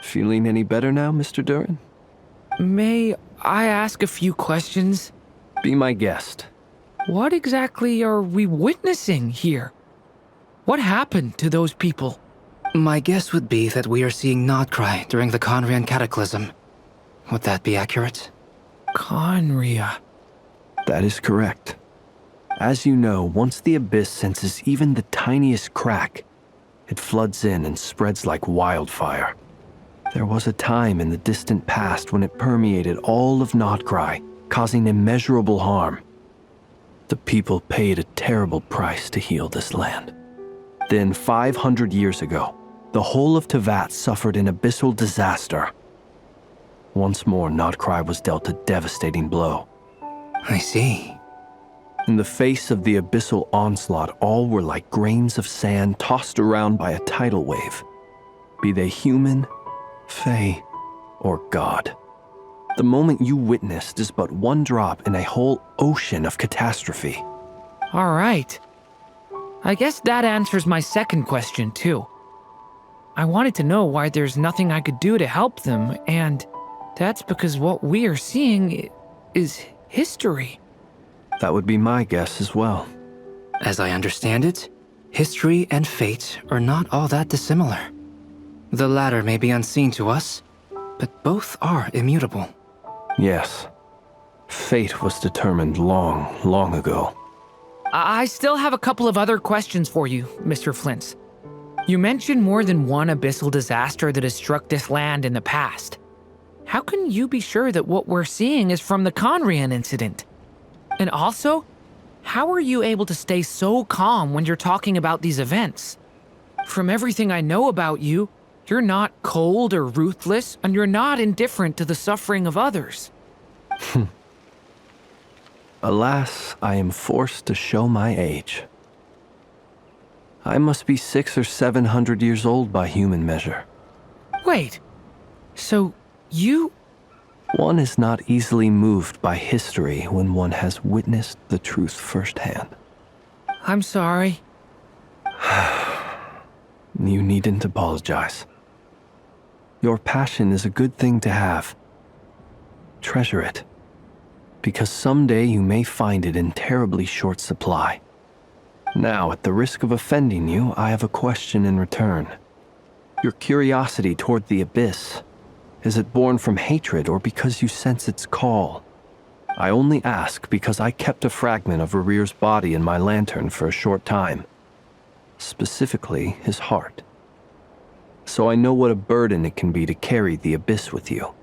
Feeling any better now, Mr. Durin? May I ask a few questions? Be my guest. What exactly are we witnessing here? What happened to those people? My guess would be that we are seeing Nod-Krai during the Conrian Cataclysm. Would that be accurate? Conria. That is correct. As you know, once the Abyss senses even the tiniest crack, it floods in and spreads like wildfire. There was a time in the distant past when it permeated all of Nod-Krai, causing immeasurable harm. The people paid a terrible price to heal this land. Then, 500 years ago, the whole of Teyvat suffered an abyssal disaster. Once more, Nod-Krai was dealt a devastating blow. I see. In the face of the abyssal onslaught, all were like grains of sand tossed around by a tidal wave. Be they human, fae, or god. The moment you witnessed is but one drop in a whole ocean of catastrophe. All right. I guess that answers my second question, too. I wanted to know why there's nothing I could do to help them, and that's because what we are seeing is history. That would be my guess as well. As I understand it, history and fate are not all that dissimilar. The latter may be unseen to us, but both are immutable. Yes. Fate was determined long, long ago. I still have a couple of other questions for you, Mr. Flint. You mentioned more than one abyssal disaster that has struck this land in the past. How can you be sure that what we're seeing is from the Conrian incident? And also, how are you able to stay so calm when you're talking about these events? From everything I know about you, you're not cold or ruthless, and you're not indifferent to the suffering of others. Alas, I am forced to show my age. I must be 600 or 700 years old by human measure. Wait, so you... One is not easily moved by history when one has witnessed the truth firsthand. I'm sorry. You needn't apologize. Your passion is a good thing to have. Treasure it, because someday you may find it in terribly short supply. Now, at the risk of offending you, I have a question in return. Your curiosity toward the Abyss, is it born from hatred or because you sense its call? I only ask because I kept a fragment of Rerir's body in my lantern for a short time. Specifically, his heart. So I know what a burden it can be to carry the Abyss with you.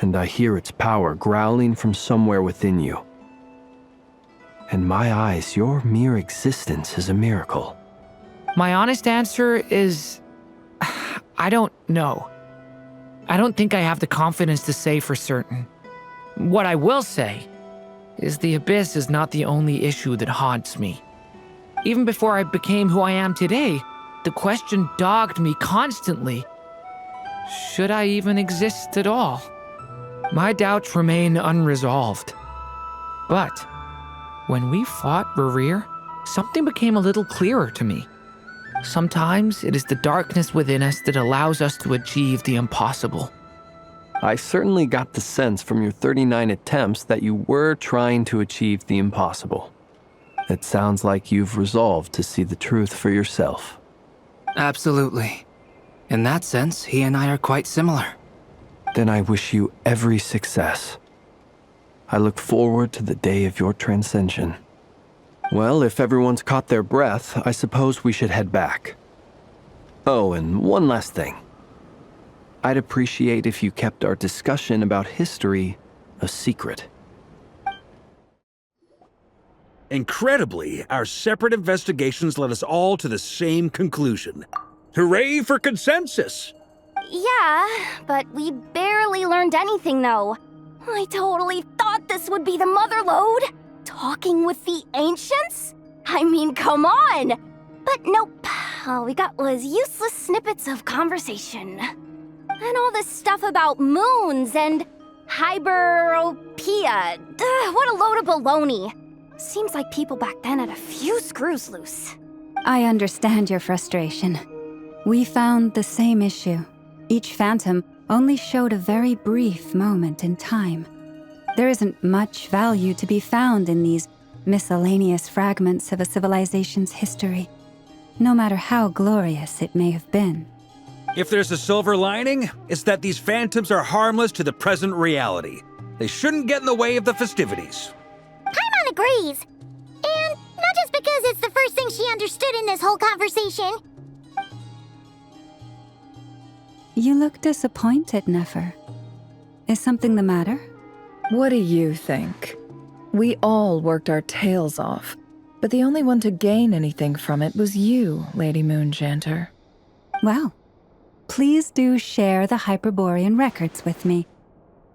And I hear its power growling from somewhere within you. In my eyes, your mere existence is a miracle. My honest answer is... I don't know. I don't think I have the confidence to say for certain. What I will say is the Abyss is not the only issue that haunts me. Even before I became who I am today, the question dogged me constantly. Should I even exist at all? My doubts remain unresolved. But when we fought Rerir, something became a little clearer to me. Sometimes it is the darkness within us that allows us to achieve the impossible. I certainly got the sense from your 39 attempts that you were trying to achieve the impossible. It sounds like you've resolved to see the truth for yourself. Absolutely. In that sense, he and I are quite similar. Then I wish you every success. I look forward to the day of your transcension. Well, if everyone's caught their breath, I suppose we should head back. Oh, and one last thing. I'd appreciate if you kept our discussion about history a secret. Incredibly, our separate investigations led us all to the same conclusion. Hooray for consensus! Yeah, but we barely learned anything, though. I totally thought this would be the mother lode. Talking with the ancients? I mean, come on! But nope, all we got was useless snippets of conversation. And all this stuff about moons and hyperopia. What a load of baloney. Seems like people back then had a few screws loose. I understand your frustration. We found the same issue. Each phantom only showed a very brief moment in time. There isn't much value to be found in these miscellaneous fragments of a civilization's history, no matter how glorious it may have been. If there's a silver lining, it's that these phantoms are harmless to the present reality. They shouldn't get in the way of the festivities. Paimon agrees. And not just because it's the first thing she understood in this whole conversation. You look disappointed, Nefer. Is something the matter? What do you think? We all worked our tails off, but the only one to gain anything from it was you, Lady Moonjanter. Well, please do share the Hyperborean records with me.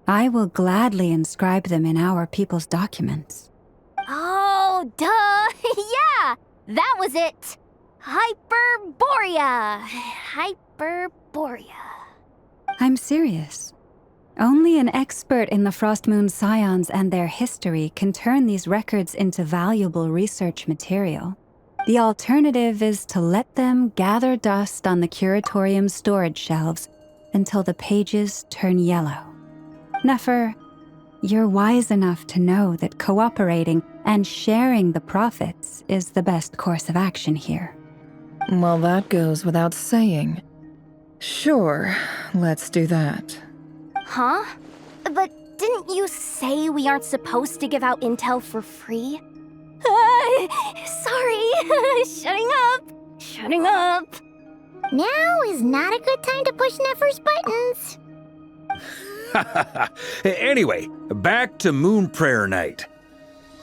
I will gladly inscribe them in our people's documents. Oh, duh! Yeah! That was it! Hyperborea! Hyperborea. I'm serious. Only an expert in the Frostmoon Scions and their history can turn these records into valuable research material. The alternative is to let them gather dust on the Curatorium's storage shelves until the pages turn yellow. Nefer, you're wise enough to know that cooperating and sharing the profits is the best course of action here. Well, that goes without saying. Sure, let's do that. Huh? But didn't you say we aren't supposed to give out intel for free? Sorry. Shutting up. Now is not a good time to push Nefer's buttons. Anyway, back to Moon Prayer Night.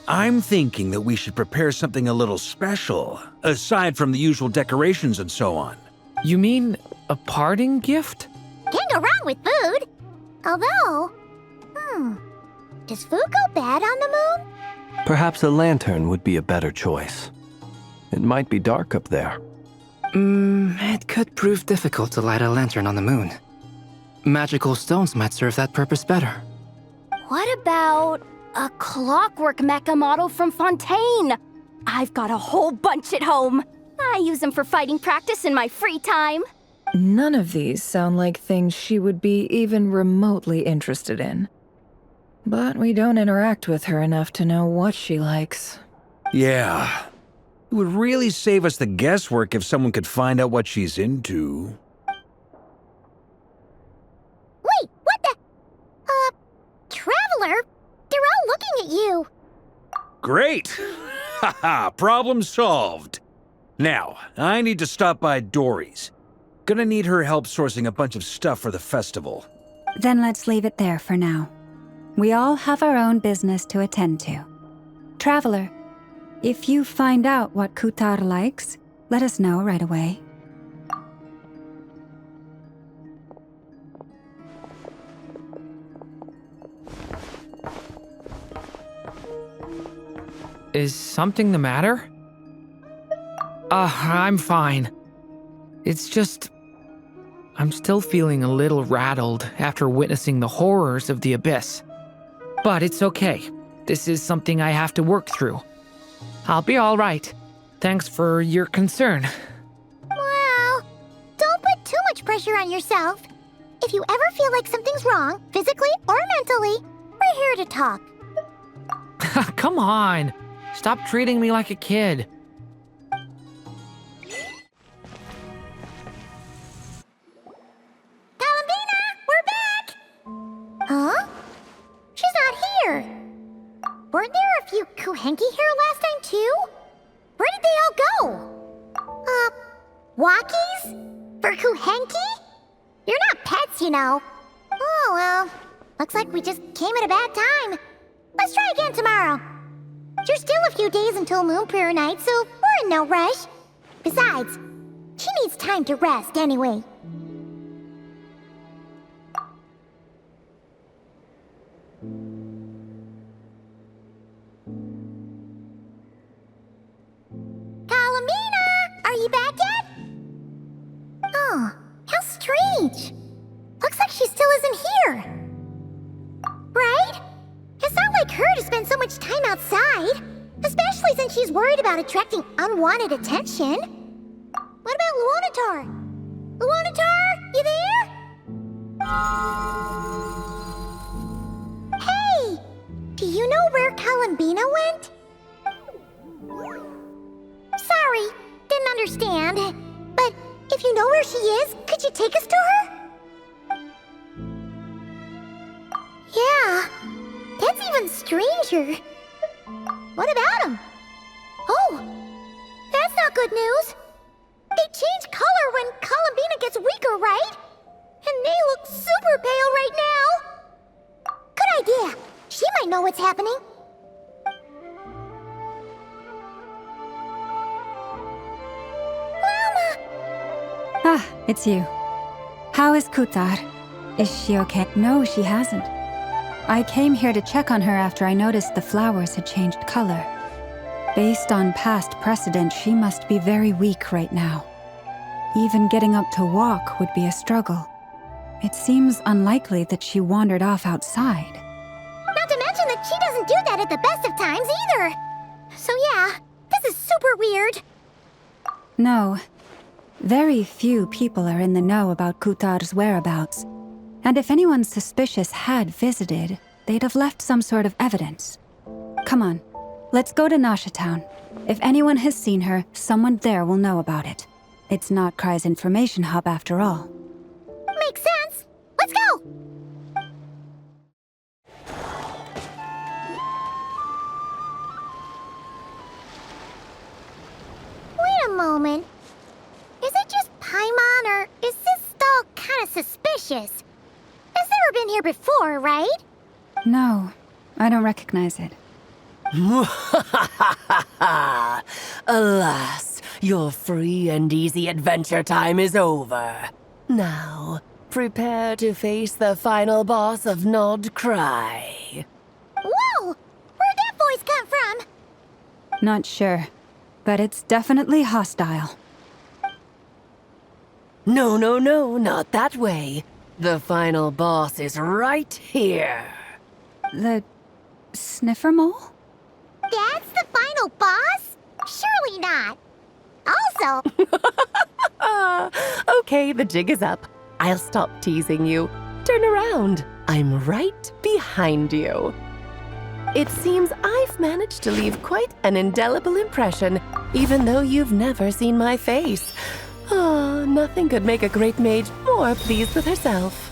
I'm thinking that we should prepare something a little special, aside from the usual decorations and so on. You mean a parting gift? Can't go wrong with food. Although, does food go bad on the moon? Perhaps a lantern would be a better choice. It might be dark up there. It could prove difficult to light a lantern on the moon. Magical stones might serve that purpose better. What about a clockwork mecha model from Fontaine? I've got a whole bunch at home. I use them for fighting practice in my free time. None of these sound like things she would be even remotely interested in. But we don't interact with her enough to know what she likes. Yeah. It would really save us the guesswork if someone could find out what she's into. Wait, what the? Traveler? They're all looking at you. Great! Haha, problem solved. Now, I need to stop by Dory's. Gonna need her help sourcing a bunch of stuff for the festival. Then let's leave it there for now. We all have our own business to attend to. Traveler, if you find out what Kutar likes, let us know right away. Is something the matter? I'm fine. It's just... I'm still feeling a little rattled after witnessing the horrors of the Abyss. But it's okay. This is something I have to work through. I'll be all right. Thanks for your concern. Well, don't put too much pressure on yourself. If you ever feel like something's wrong, physically or mentally, we're here to talk. Come on. Stop treating me like a kid. Columbina, we're back! Huh? She's not here. Weren't there a few Kuhenki here last time, too? Where did they all go? Walkies? For Kuhenki? You're not pets, you know. Oh, well, looks like we just came at a bad time. Let's try again tomorrow. There's still a few days until Moon Prayer Night, so we're in no rush. Besides, she needs time to rest anyway. Columbina! Are you back yet? Oh, how strange. Looks outside, especially since she's worried about attracting unwanted attention. What about Luonatar? Luonatar, you there? Hey! Do you know where Columbina went? Sorry, didn't understand. But if you know where she is, could you take us to her? Yeah, that's even stranger. What about him? Oh, that's not good news. They change color when Columbina gets weaker, right? And they look super pale right now. Good idea. She might know what's happening. Mama! Ah, it's you. How is Kutar? Is she okay? No, she hasn't. I came here to check on her after I noticed the flowers had changed color. Based on past precedent, she must be very weak right now. Even getting up to walk would be a struggle. It seems unlikely that she wandered off outside. Not to mention that she doesn't do that at the best of times either. So yeah, this is super weird. No. Very few people are in the know about Kutar's whereabouts. And if anyone suspicious had visited, they'd have left some sort of evidence. Come on, let's go to Nasha Town. If anyone has seen her, someone there will know about it. It's Nod-Krai's information hub after all. Makes sense. Let's go! Wait a moment. Is it just Paimon, or is this stall kind of suspicious? It's never been here before, right? No, I don't recognize it. Alas, your free and easy adventure time is over. Now, prepare to face the final boss of Nod-Krai. Whoa! Where'd that voice come from? Not sure, but it's definitely hostile. No, not that way. The final boss is right here. The sniffer mole? That's the final boss? Surely not. Also... Okay, the jig is up. I'll stop teasing you. Turn around. I'm right behind you. It seems I've managed to leave quite an indelible impression, even though you've never seen my face. Ah, nothing could make a great mage more pleased with herself.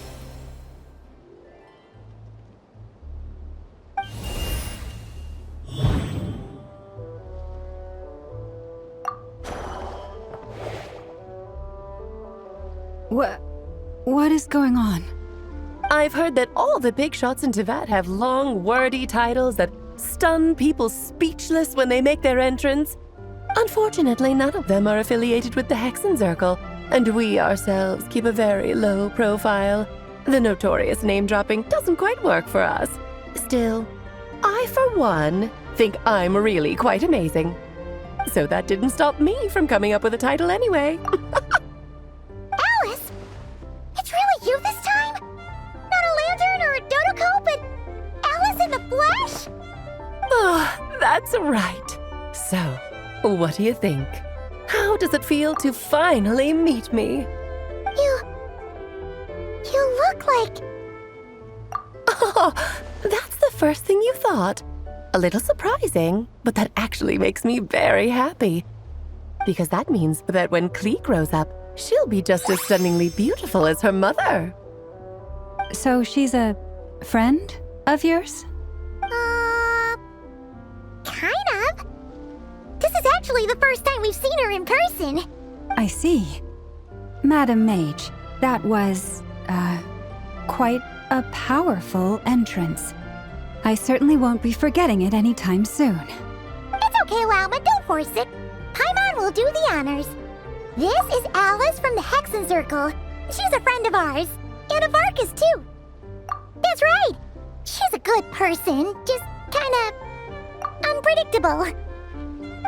What is going on? I've heard that all the big shots in Teyvat have long, wordy titles that stun people speechless when they make their entrance. Unfortunately, none of them are affiliated with the Hexenzirkel, and we ourselves keep a very low profile. The notorious name-dropping doesn't quite work for us. Still, I, for one, think I'm really quite amazing. So that didn't stop me from coming up with a title anyway. Alice? It's really you this time? Not a lantern or a Dodoko, but Alice in the flesh? Oh, that's right. So, what do you think? How does it feel to finally meet me? You look like... Oh, that's the first thing you thought. A little surprising, but that actually makes me very happy. Because that means that when Klee grows up, she'll be just as stunningly beautiful as her mother. So she's a friend of yours? Kind of. This is actually the first time we've seen her in person. I see. Madam Mage, that was, quite a powerful entrance. I certainly won't be forgetting it anytime soon. It's okay, Lauma, don't force it. Paimon will do the honors. This is Alice from the Hexenzirkel. She's a friend of ours. And of Arcus, too. That's right. She's a good person, just kinda... unpredictable.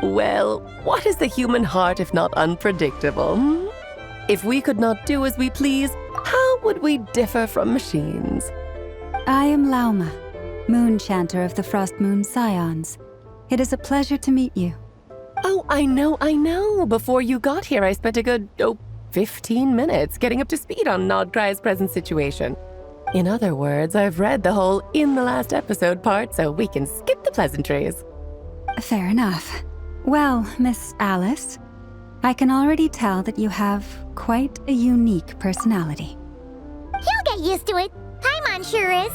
Well, what is the human heart if not unpredictable? Hmm? If we could not do as we please, how would we differ from machines? I am Lauma, Moon Chanter of the Frost Moon Scions. It is a pleasure to meet you. Oh, I know. Before you got here, I spent a good, 15 minutes getting up to speed on Nod-Krai's present situation. In other words, I've read the whole "in the last episode" part, so we can skip the pleasantries. Fair enough. Well, Miss Alice, I can already tell that you have quite a unique personality. He'll get used to it. Paimon sure is.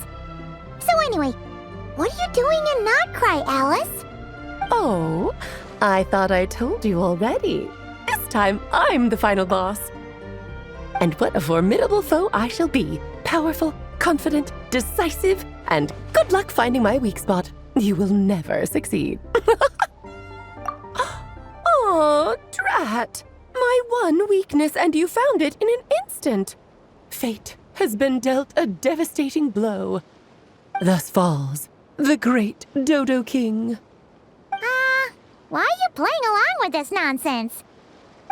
So anyway, what are you doing in Nod-Krai, Alice? Oh, I thought I told you already. This time, I'm the final boss. And what a formidable foe I shall be. Powerful, confident, decisive, and good luck finding my weak spot. You will never succeed. Oh, drat! My one weakness, and you found it in an instant. Fate has been dealt a devastating blow. Thus falls the great Dodo King. Why are you playing along with this nonsense?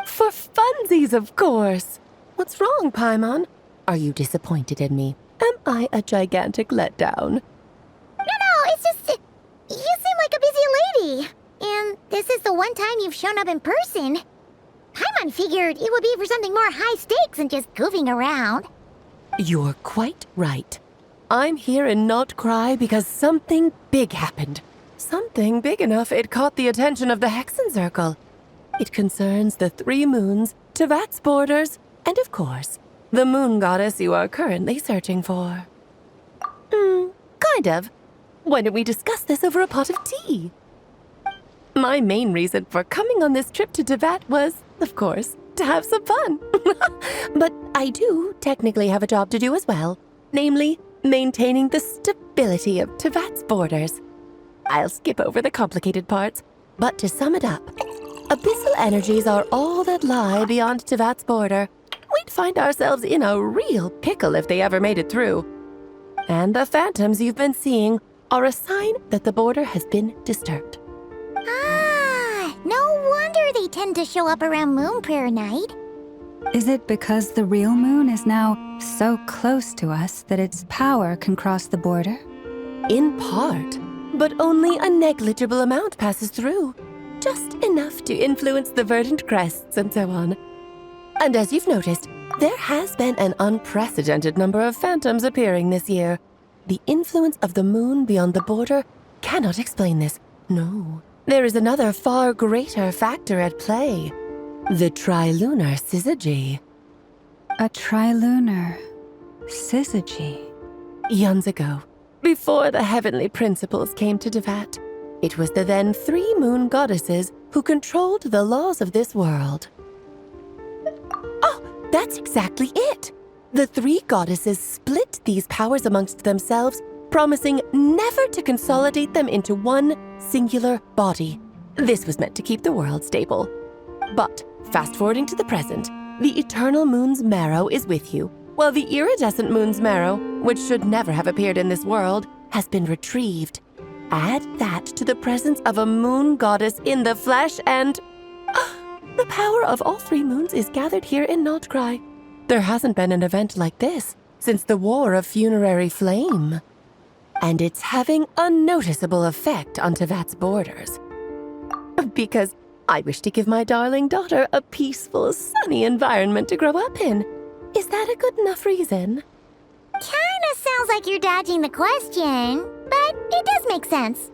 For funsies, of course. What's wrong, Paimon? Are you disappointed in me? Am I a gigantic letdown? No, it's just... you seem like a busy lady. And this is the one time you've shown up in person. Paimon figured it would be for something more high stakes than just goofing around. You're quite right. I'm here in Nod-Krai because something big happened. Something big enough it caught the attention of the Hexen Circle. It concerns the 3 moons, Tevat's borders, and of course, the moon goddess you are currently searching for. Kind of. Why don't we discuss this over a pot of tea? My main reason for coming on this trip to Tevat was, of course, to have some fun. But I do technically have a job to do as well, namely, maintaining the stability of Tevat's borders. I'll skip over the complicated parts, but to sum it up, abyssal energies are all that lie beyond Tevat's border. We'd find ourselves in a real pickle if they ever made it through. And the phantoms you've been seeing are a sign that the border has been disturbed. No wonder they tend to show up around Moon Prayer Night. Is it because the real moon is now so close to us that its power can cross the border? In part, but only a negligible amount passes through. Just enough to influence the verdant crests and so on. And as you've noticed, there has been an unprecedented number of phantoms appearing this year. The influence of the moon beyond the border cannot explain this. No, there is another far greater factor at play. The trilunar syzygy. A trilunar syzygy. Eons ago, before the heavenly principles came to Tevat, it was the then 3 moon goddesses who controlled the laws of this world. Oh, that's exactly it! The 3 goddesses split these powers amongst themselves, promising never to consolidate them into one singular body. This was meant to keep the world stable. But, fast-forwarding to the present, the eternal moon's marrow is with you, while the iridescent moon's marrow, which should never have appeared in this world, has been retrieved. Add that to the presence of a moon goddess in the flesh and... the power of all 3 moons is gathered here in Nod-Krai. There hasn't been an event like this since the War of Funerary Flame. And it's having a noticeable effect on Tevat's borders. Because I wish to give my darling daughter a peaceful, sunny environment to grow up in. Is that a good enough reason? Kinda sounds like you're dodging the question, but it does make sense.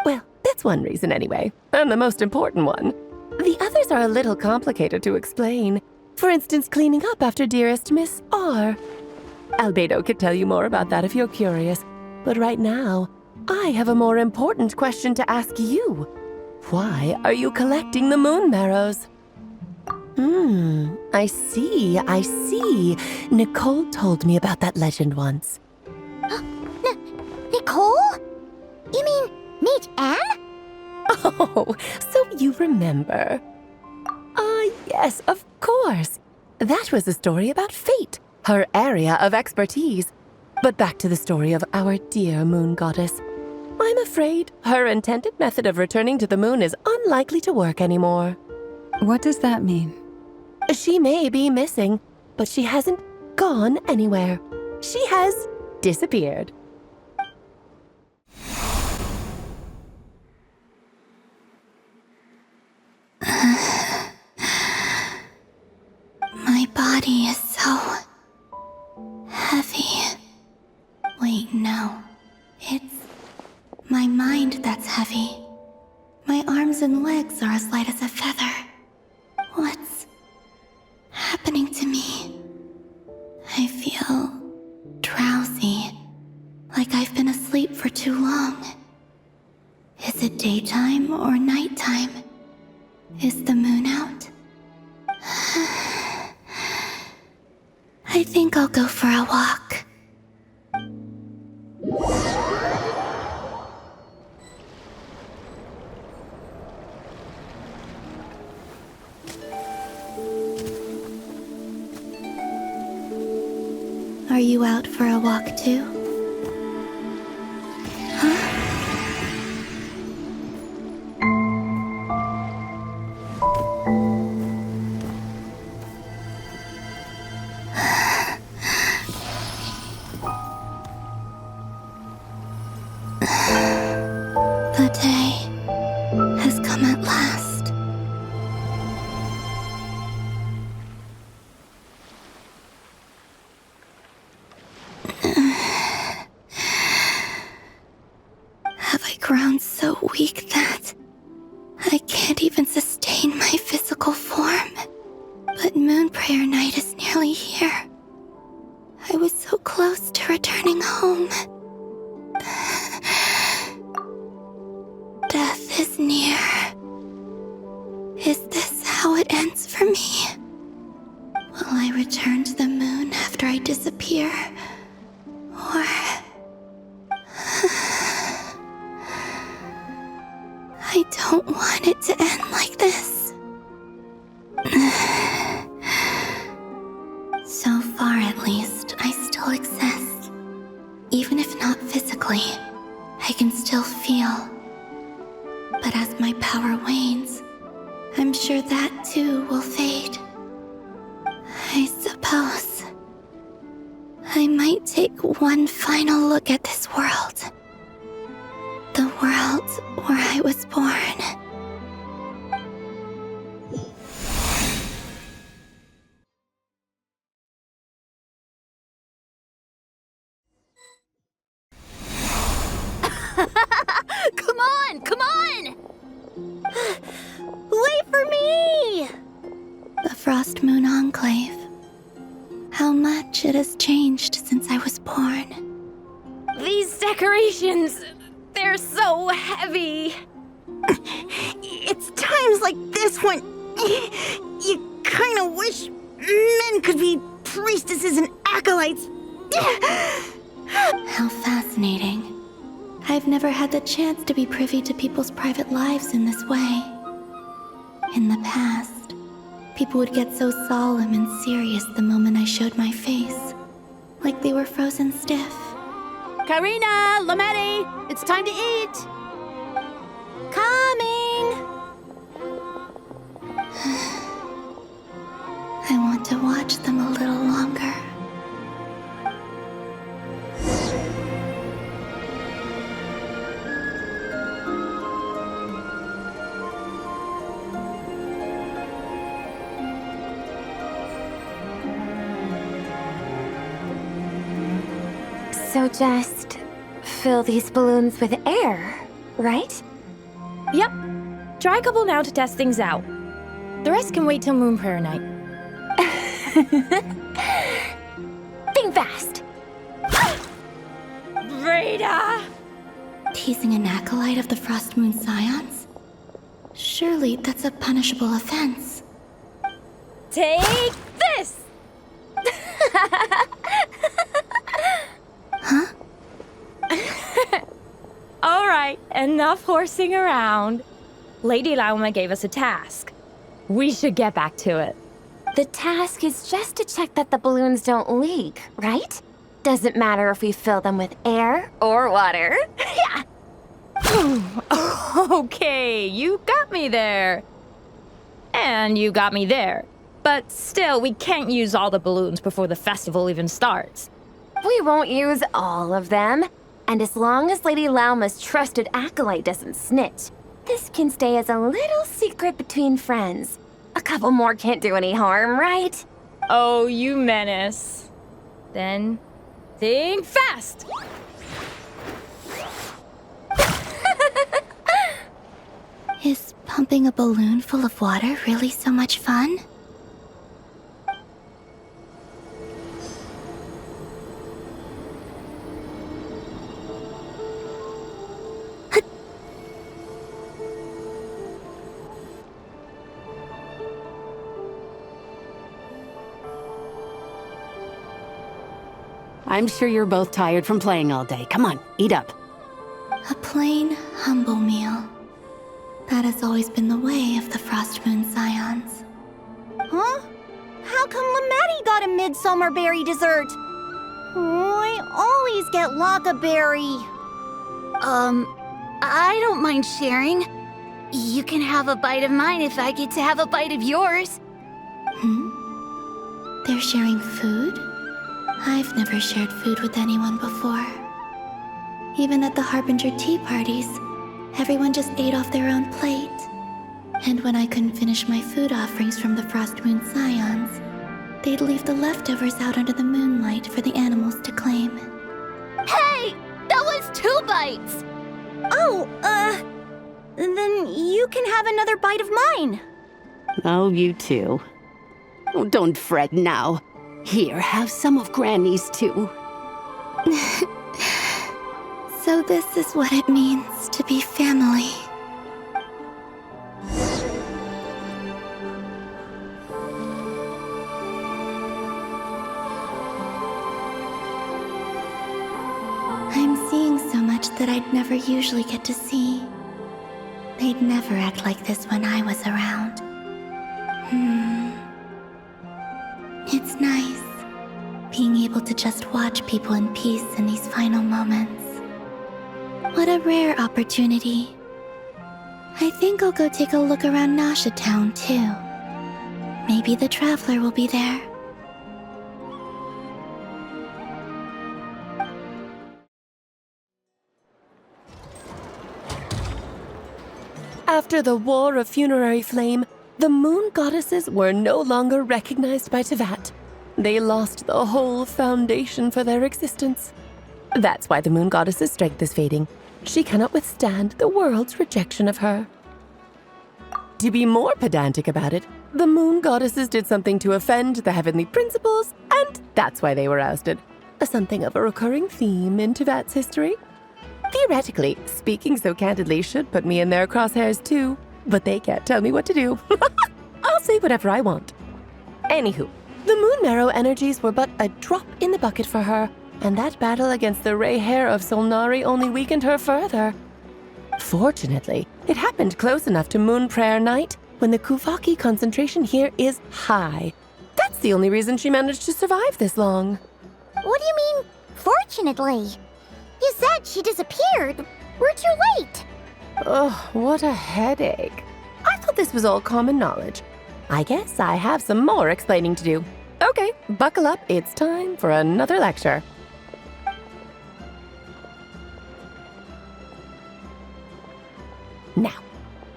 Well, that's one reason anyway, and the most important one. The others are a little complicated to explain. For instance, cleaning up after dearest Miss R. Albedo could tell you more about that if you're curious, but right now, I have a more important question to ask you. Why are you collecting the moon marrows? I see. Nicole told me about that legend once. Nicole? You mean Meet Anne? Oh, so you remember. Yes, of course. That was a story about fate, her area of expertise. But back to the story of our dear moon goddess. I'm afraid her intended method of returning to the moon is unlikely to work anymore. What does that mean? She may be missing, but she hasn't gone anywhere. She has disappeared. body is so heavy. Wait, no. It's my mind that's heavy. My arms and legs are as light as a feather. What's happening to me? I feel drowsy, like I've been asleep for too long. Is it daytime or nighttime? Is the moon out? I think I'll go for a walk. Are you out for a walk too? The day has come at last. Have I grown so weak that I can't even sustain my physical form? But Moon Prayer Night is nearly here. I was so close to returning home. Death is near. Is this how it ends for me? Will I return to the moon after I disappear? Or... I don't want it to end like this. So far, at least, I still exist. Even if not physically, I can still feel. But as my power wanes, I'm sure that too will fade. I suppose I might take one final look at this world. The world where I was born. Come on, come on! Wait for me! The Frost Moon Enclave. How much it has changed since I was born. These decorations, they're so heavy. It's times like this when you kind of wish men could be priestesses and acolytes. How fascinating. I've never had the chance to be privy to people's private lives in this way. In the past, people would get so solemn and serious the moment I showed my face, like they were frozen stiff. Karina, Lametti, it's time to eat. Coming! I want to watch them a little longer. So just fill these balloons with air, right? Yep. Try a couple now to test things out. The rest can wait till Moon Prayer Night. Think fast. Rita! Teasing an acolyte of the Frost Moon Scions? Surely that's a punishable offense. Take this! Huh? Alright, enough horsing around. Lady Lauma gave us a task. We should get back to it. The task is just to check that the balloons don't leak, right? Doesn't matter if we fill them with air or water. Yeah. Okay, you got me there. And you got me there. But still, we can't use all the balloons before the festival even starts. We won't use all of them. And as long as Lady Lauma's trusted acolyte doesn't snitch, this can stay as a little secret between friends. A couple more can't do any harm, right? Oh, you menace. Then think fast! Is pumping a balloon full of water really so much fun? I'm sure you're both tired from playing all day. Come on, eat up. A plain, humble meal. That has always been the way of the Frost Moon Scions. Huh? How come Lamette got a midsummer berry dessert? Oh, I always get Lockaberry. I don't mind sharing. You can have a bite of mine if I get to have a bite of yours. They're sharing food? I've never shared food with anyone before. Even at the Harbinger tea parties, everyone just ate off their own plate. And when I couldn't finish my food offerings from the Frost Moon Scions, they'd leave the leftovers out under the moonlight for the animals to claim. Hey! That was 2 bites! Oh, then you can have another bite of mine. Oh, you too. Oh, don't fret now. Here, have some of Granny's too. So this is what it means to be family. I'm seeing so much that I'd never usually get to see. They'd never act like this when I was around. It's nice, being able to just watch people in peace in these final moments. What a rare opportunity. I think I'll go take a look around Nasha Town, too. Maybe the Traveler will be there. After the War of Funerary Flame, the Moon Goddesses were no longer recognized by Teyvat. They lost the whole foundation for their existence. That's why the Moon Goddess's strength is fading. She cannot withstand the world's rejection of her. To be more pedantic about it, the Moon Goddesses did something to offend the heavenly principles, and that's why they were ousted. Something of a recurring theme in Teyvat's history. Theoretically, speaking so candidly should put me in their crosshairs too, but they can't tell me what to do. I'll say whatever I want. Anywho, the Moon Marrow energies were but a drop in the bucket for her, and that battle against the Ray Hair of Solnari only weakened her further. Fortunately, it happened close enough to Moon Prayer Night when the Kuvaki concentration here is high. That's the only reason she managed to survive this long. What do you mean, fortunately? You said she disappeared. We're too late. Ugh, what a headache. I thought this was all common knowledge. I guess I have some more explaining to do. Okay, buckle up. It's time for another lecture. Now,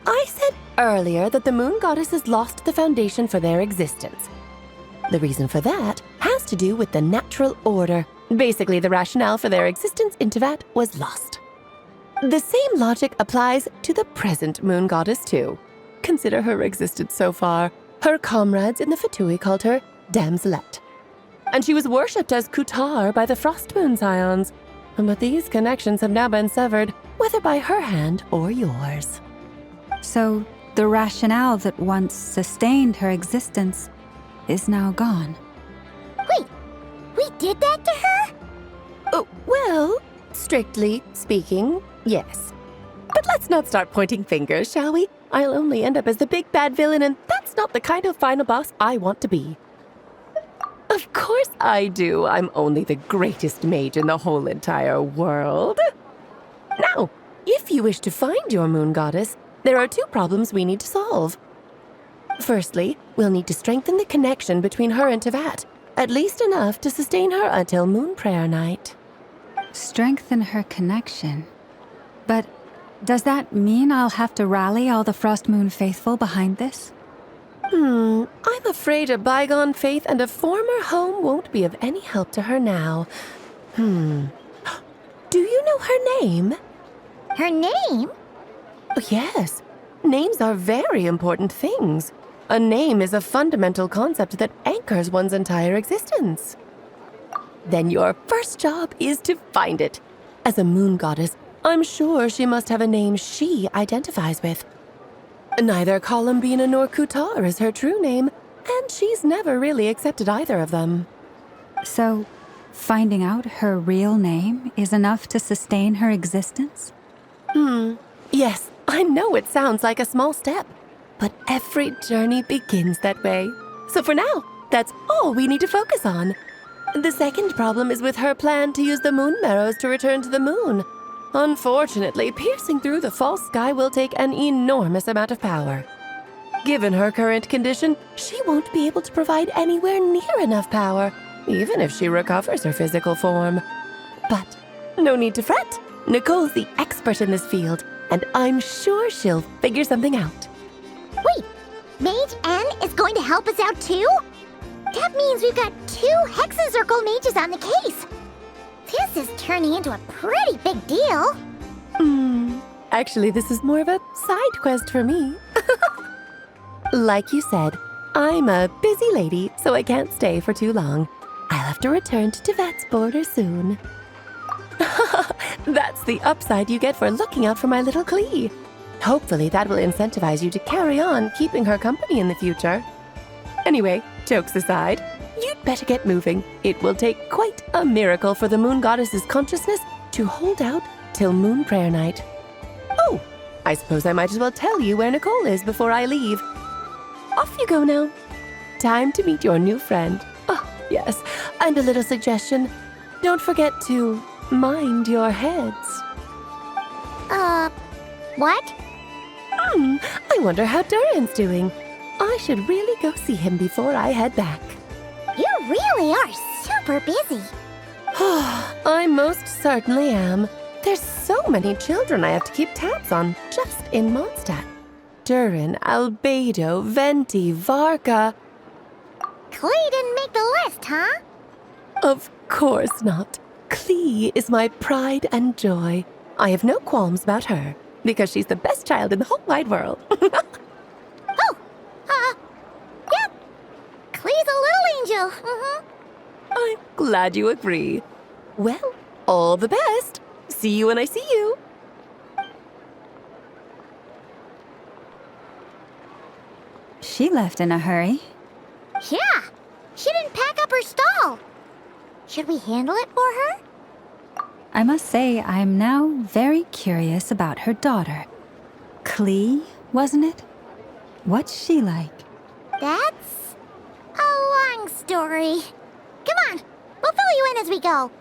I said earlier that the Moon Goddesses lost the foundation for their existence. The reason for that has to do with the natural order. Basically, the rationale for their existence in Teyvat was lost. The same logic applies to the present Moon Goddess too. Consider her existence so far. Her comrades in the Fatui called her Damselette. And she was worshipped as Kutar by the Frost Moon Scions. But these connections have now been severed, whether by her hand or yours. So, the rationale that once sustained her existence is now gone. Wait, we did that to her? Oh, well, strictly speaking, yes. But let's not start pointing fingers, shall we? I'll only end up as the big bad villain, and that's not the kind of final boss I want to be. Of course I do. I'm only the greatest mage in the whole entire world. Now, if you wish to find your Moon Goddess, there are 2 problems we need to solve. Firstly, we'll need to strengthen the connection between her and Teyvat, at least enough to sustain her until Moon Prayer Night. Strengthen her connection. But does that mean I'll have to rally all the Frost Moon faithful behind this? I'm afraid a bygone faith and a former home won't be of any help to her now. Do you know her name? Her name? Oh, yes. Names are very important things. A name is a fundamental concept that anchors one's entire existence. Then your first job is to find it. As a moon goddess, I'm sure she must have a name she identifies with. Neither Columbina nor Kutar is her true name, and she's never really accepted either of them. So, finding out her real name is enough to sustain her existence? Yes, I know it sounds like a small step, but every journey begins that way. So for now, that's all we need to focus on. The second problem is with her plan to use the moon marrows to return to the moon. Unfortunately, piercing through the false sky will take an enormous amount of power. Given her current condition, she won't be able to provide anywhere near enough power, even if she recovers her physical form. But no need to fret. Nicole's the expert in this field, and I'm sure she'll figure something out. Wait, Mage N is going to help us out too? That means we've got 2 Hexencircle mages on the case. This is turning into a pretty big deal. Actually, this is more of a side quest for me. Like you said, I'm a busy lady, so I can't stay for too long. I'll have to return to Tibet's border soon. That's the upside you get for looking out for my little Klee. Hopefully that will incentivize you to carry on keeping her company in the future. Anyway, jokes aside, you'd better get moving. It will take quite a miracle for the moon goddess's consciousness to hold out till moon prayer night. Oh, I suppose I might as well tell you where Nicole is before I leave. Off you go now. Time to meet your new friend. Oh, yes, and a little suggestion. Don't forget to mind your heads. What? I wonder how Durin's doing. I should really go see him before I head back. You really are super busy. I most certainly am. There's so many children I have to keep tabs on just in Mondstadt. Durin, Albedo, Venti, Varka. Klee didn't make the list, huh? Of course not. Klee is my pride and joy. I have no qualms about her, because she's the best child in the whole wide world. Yep. Klee's a little angel. I'm glad you agree. Well, all the best. See you when I see you. She left in a hurry. Yeah, she didn't pack up her stall. Should we handle it for her? I must say, I'm now very curious about her daughter. Klee, wasn't it? What's she like? That's a long story. Come on, we'll fill you in as we go.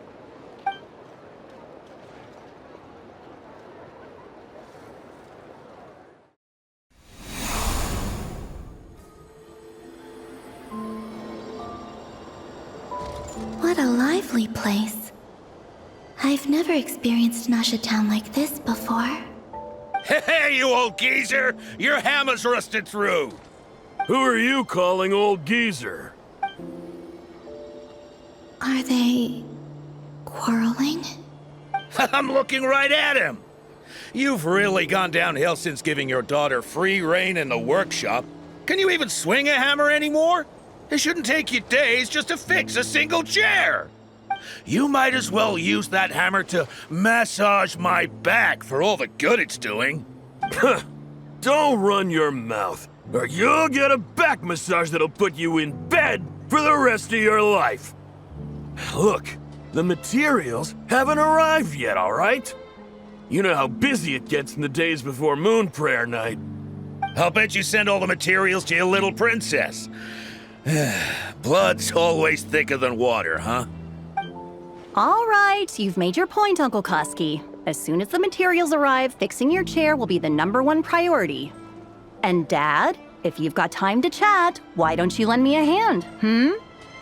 What a lively place. I've never experienced Nasha Town like this before. Hey, you old geezer! Your hammer's rusted through! Who are you calling old geezer? Are they quarreling? I'm looking right at him! You've really gone downhill since giving your daughter free rein in the workshop. Can you even swing a hammer anymore? It shouldn't take you days just to fix a single chair. You might as well use that hammer to massage my back for all the good it's doing. Don't run your mouth, or you'll get a back massage that'll put you in bed for the rest of your life. Look, the materials haven't arrived yet, all right? You know how busy it gets in the days before moon prayer night. I'll bet you send all the materials to your little princess. Blood's always thicker than water, huh? All right, you've made your point, Uncle Koski. As soon as the materials arrive, fixing your chair will be the #1 priority. And Dad, if you've got time to chat, why don't you lend me a hand,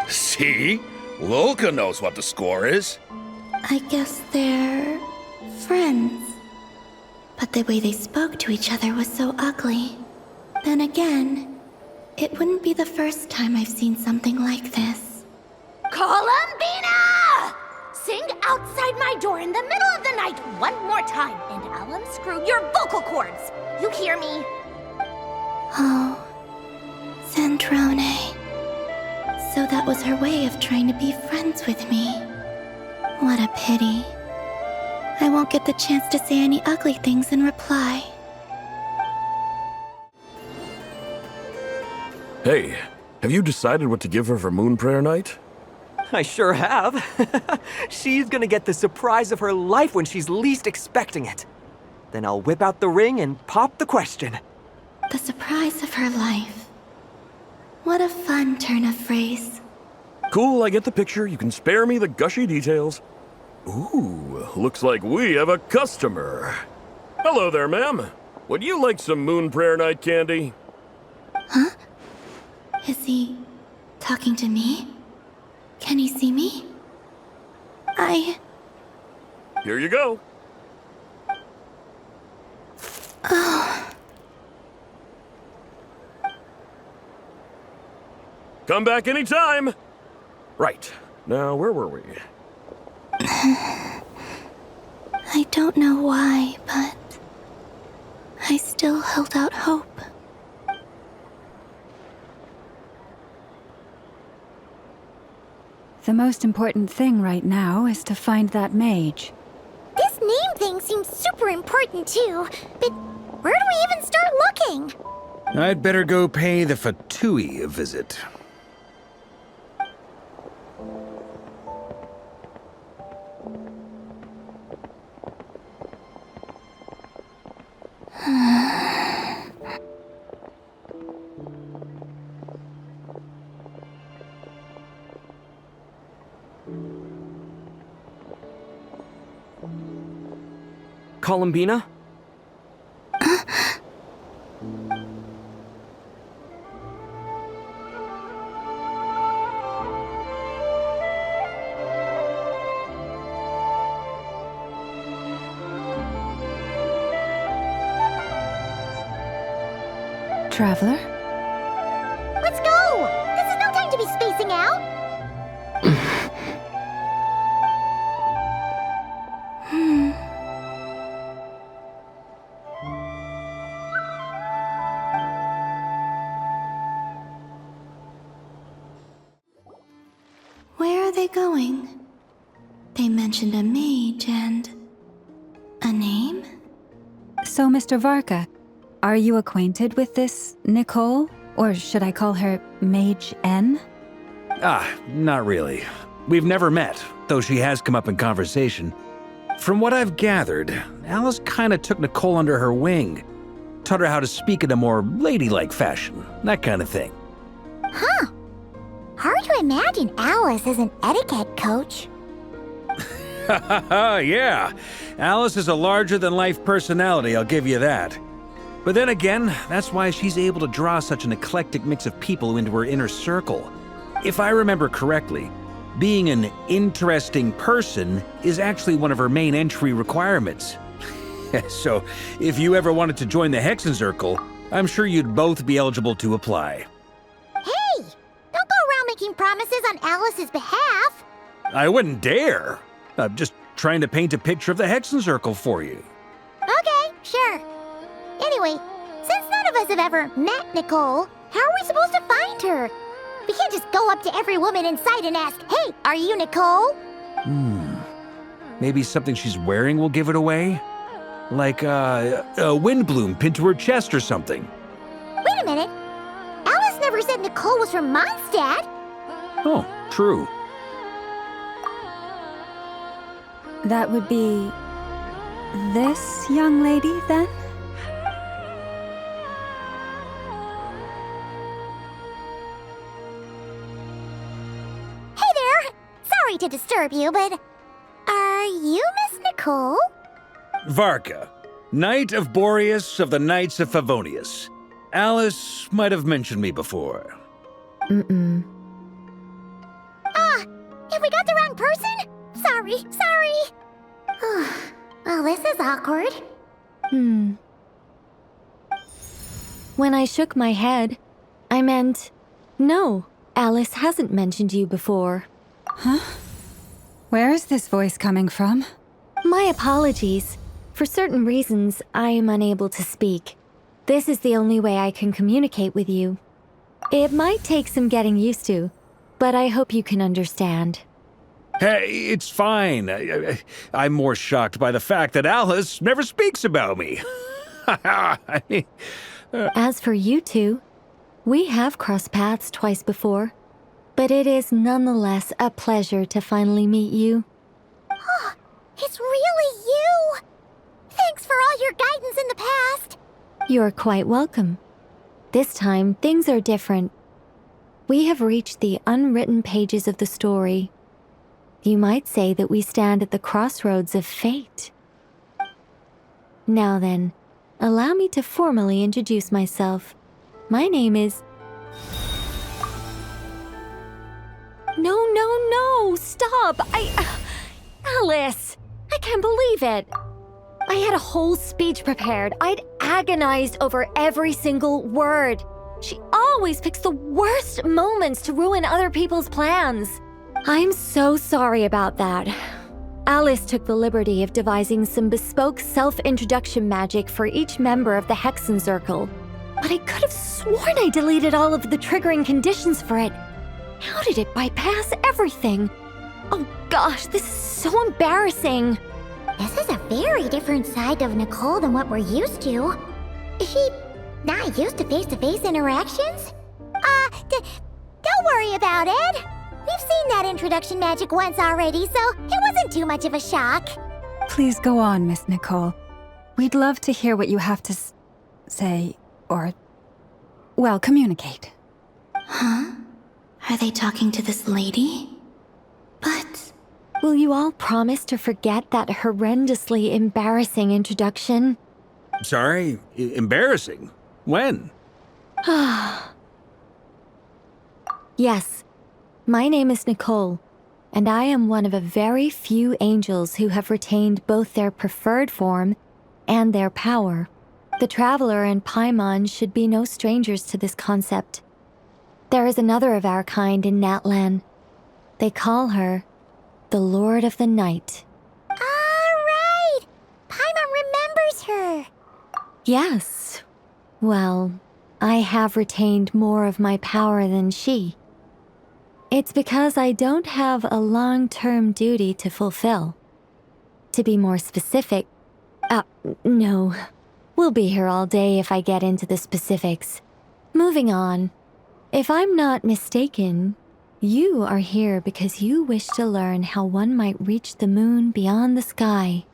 See? Lolka knows what the score is. I guess they're friends. But the way they spoke to each other was so ugly. Then again, It wouldn't be the first time I've seen something like this. Columbina! Sing outside my door in the middle of the night one more time, and I'll unscrew your vocal cords. You hear me? Oh, Zandrone. So that was her way of trying to be friends with me. What a pity. I won't get the chance to say any ugly things in reply. Hey, have you decided what to give her for Moon Prayer Night? I sure have. She's gonna get the surprise of her life when she's least expecting it. Then I'll whip out the ring and pop the question. The surprise of her life. What a fun turn of phrase. Cool, I get the picture. You can spare me the gushy details. Ooh, looks like we have a customer. Hello there, ma'am. Would you like some Moon Prayer Night candy? Huh? Is he talking to me? Can he see me? Here you go. Oh. Come back anytime. Right. Now, where were we? I don't know why, but I still held out hope. The most important thing right now is to find that mage. This name thing seems super important too, but where do we even start looking? I'd better go pay the Fatui a visit. Columbina? Traveler? Let's go! This is no time to be spacing out! Where are they going? They mentioned a mage and... a name? So, Mr. Varka, are you acquainted with this Nicole? Or should I call her Mage N? Not really. We've never met, though she has come up in conversation. From what I've gathered, Alice kinda took Nicole under her wing. Taught her how to speak in a more ladylike fashion, that kind of thing. Huh. Hard to imagine Alice as an etiquette coach. Yeah. Alice is a larger-than-life personality, I'll give you that. But then again, that's why she's able to draw such an eclectic mix of people into her inner circle. If I remember correctly, being an interesting person is actually one of her main entry requirements. So, if you ever wanted to join the Hexenzirkel, I'm sure you'd both be eligible to apply. Hey! Don't go around making promises on Alice's behalf! I wouldn't dare. I'm just trying to paint a picture of the Hexenzirkel for you. Okay, sure. Anyway, since none of us have ever met Nicole, how are we supposed to find her? We can't just go up to every woman in sight and ask, "Hey, are you Nicole?" Maybe something she's wearing will give it away? Like a windbloom pinned to her chest or something. Wait a minute. Alice never said Nicole was from Mondstadt. Oh, true. That would be... this young lady, then? Hey there! Sorry to disturb you, but... are you Miss Nicole? Varka, Knight of Boreas of the Knights of Favonius. Alice might have mentioned me before. Mm-mm. Ah! Have we got the wrong person? Sorry. Well, this is awkward. When I shook my head, I meant, no, Alice hasn't mentioned you before. Huh? Where is this voice coming from? My apologies. For certain reasons, I am unable to speak. This is the only way I can communicate with you. It might take some getting used to, but I hope you can understand. Hey, it's fine. I'm more shocked by the fact that Alice never speaks about me. I mean, As for you two, we have crossed paths twice before, but it is nonetheless a pleasure to finally meet you. Oh, it's really you! Thanks for all your guidance in the past. You're quite welcome. This time, things are different. We have reached the unwritten pages of the story. You might say that we stand at the crossroads of fate. Now then, allow me to formally introduce myself. My name is... No, stop! Alice! I can't believe it! I had a whole speech prepared. I'd agonized over every single word. She always picks the worst moments to ruin other people's plans. I'm so sorry about that. Alice took the liberty of devising some bespoke self-introduction magic for each member of the Hexen Circle. But I could have sworn I deleted all of the triggering conditions for it. How did it bypass everything? Oh gosh, this is so embarrassing. This is a very different side of Nicole than what we're used to. Is she not used to face-to-face interactions? Don't worry about it. We've seen that introduction magic once already, so it wasn't too much of a shock. Please go on, Miss Nicole. We'd love to hear what you have to say, or, well, communicate. Huh? Are they talking to this lady? But... Will you all promise to forget that horrendously embarrassing introduction? sorry, embarrassing. When? Yes. My name is Nicole, and I am one of a very few angels who have retained both their preferred form and their power. The Traveler and Paimon should be no strangers to this concept. There is another of our kind in Natlan. They call her the Lord of the Night. All right! Paimon remembers her. Yes. Well, I have retained more of my power than she. It's because I don't have a long-term duty to fulfill. To be more specific, no. We'll be here all day if I get into the specifics. Moving on. If I'm not mistaken, you are here because you wish to learn how one might reach the moon beyond the sky.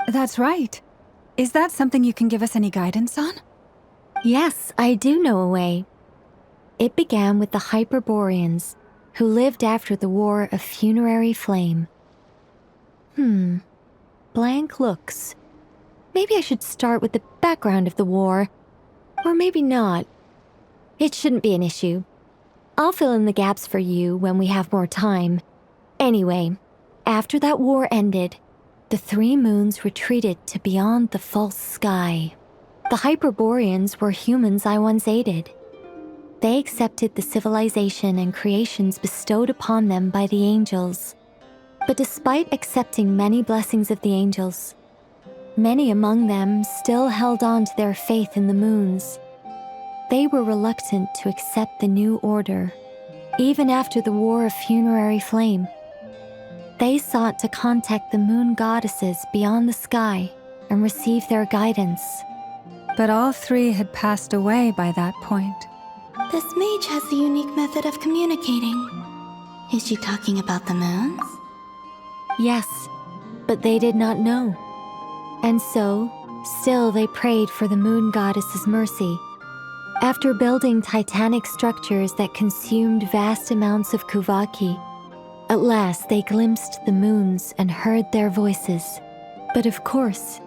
That's right. Is that something you can give us any guidance on? Yes, I do know a way. It began with the Hyperboreans, who lived after the War of Funerary Flame. Blank looks. Maybe I should start with the background of the war. Or maybe not. It shouldn't be an issue. I'll fill in the gaps for you when we have more time. Anyway, after that war ended, the three moons retreated to beyond the false sky. The Hyperboreans were humans I once aided. They accepted the civilization and creations bestowed upon them by the angels. But despite accepting many blessings of the angels, many among them still held on to their faith in the moons. They were reluctant to accept the new order, even after the War of Funerary Flame. They sought to contact the moon goddesses beyond the sky and receive their guidance. But all three had passed away by that point. This mage has a unique method of communicating. Is she talking about the moons? Yes, but they did not know. And so, still they prayed for the moon goddess's mercy. After building titanic structures that consumed vast amounts of Kuvaki, at last they glimpsed the moons and heard their voices. But of course,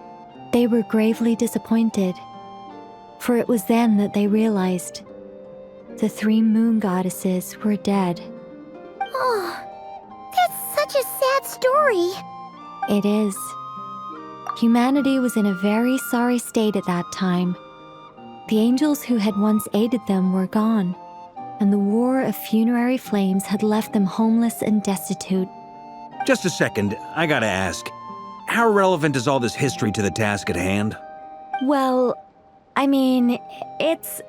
they were gravely disappointed. For it was then that they realized the three moon goddesses were dead. Oh, that's such a sad story. It is. Humanity was in a very sorry state at that time. The angels who had once aided them were gone, and the war of funerary flames had left them homeless and destitute. Just a second, I gotta ask. How relevant is all this history to the task at hand? Well, I mean, it's...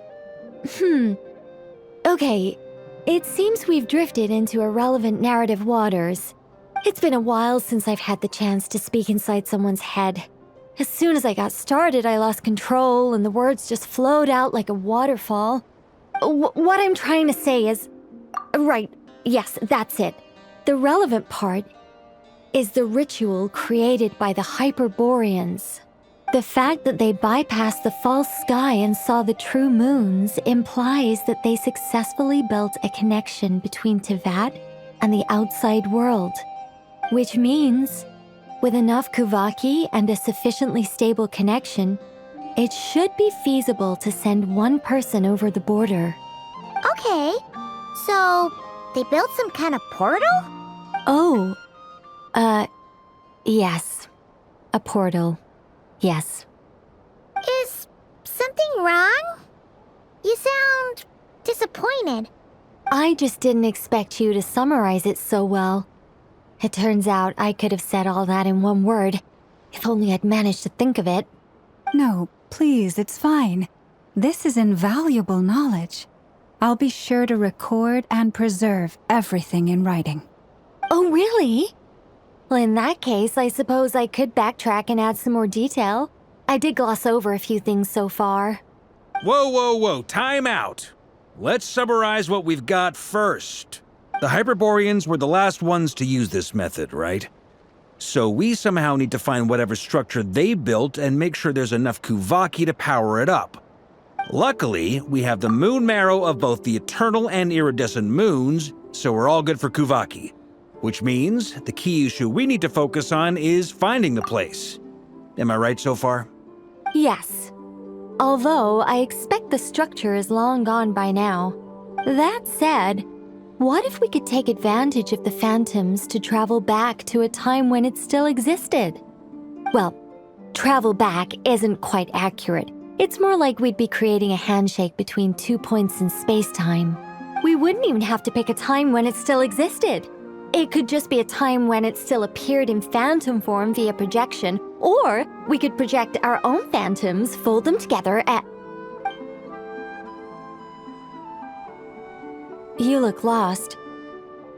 Okay, it seems we've drifted into irrelevant narrative waters. It's been a while since I've had the chance to speak inside someone's head. As soon as I got started, I lost control and the words just flowed out like a waterfall. What I'm trying to say is... Right, yes, that's it. The relevant part is the ritual created by the Hyperboreans. The fact that they bypassed the false sky and saw the true moons implies that they successfully built a connection between Teyvat and the outside world. Which means, with enough Kuvaki and a sufficiently stable connection, it should be feasible to send one person over the border. Okay, so they built some kind of portal? Oh, yes. A portal. Yes. Is something wrong? You sound disappointed. I just didn't expect you to summarize it so well. It turns out I could have said all that in one word, if only I'd managed to think of it. No, please, it's fine. This is invaluable knowledge. I'll be sure to record and preserve everything in writing. Oh, really? Well, in that case, I suppose I could backtrack and add some more detail. I did gloss over a few things so far. Whoa, time out. Let's summarize what we've got first. The Hyperboreans were the last ones to use this method, right? So we somehow need to find whatever structure they built and make sure there's enough Kuvaki to power it up. Luckily, we have the moon marrow of both the eternal and iridescent moons, so we're all good for Kuvaki. Which means the key issue we need to focus on is finding the place. Am I right so far? Yes. Although I expect the structure is long gone by now. That said, what if we could take advantage of the phantoms to travel back to a time when it still existed? Well, travel back isn't quite accurate. It's more like we'd be creating a handshake between 2 points in space-time. We wouldn't even have to pick a time when it still existed. It could just be a time when it still appeared in phantom form via projection, or we could project our own phantoms, fold them together, and... You look lost.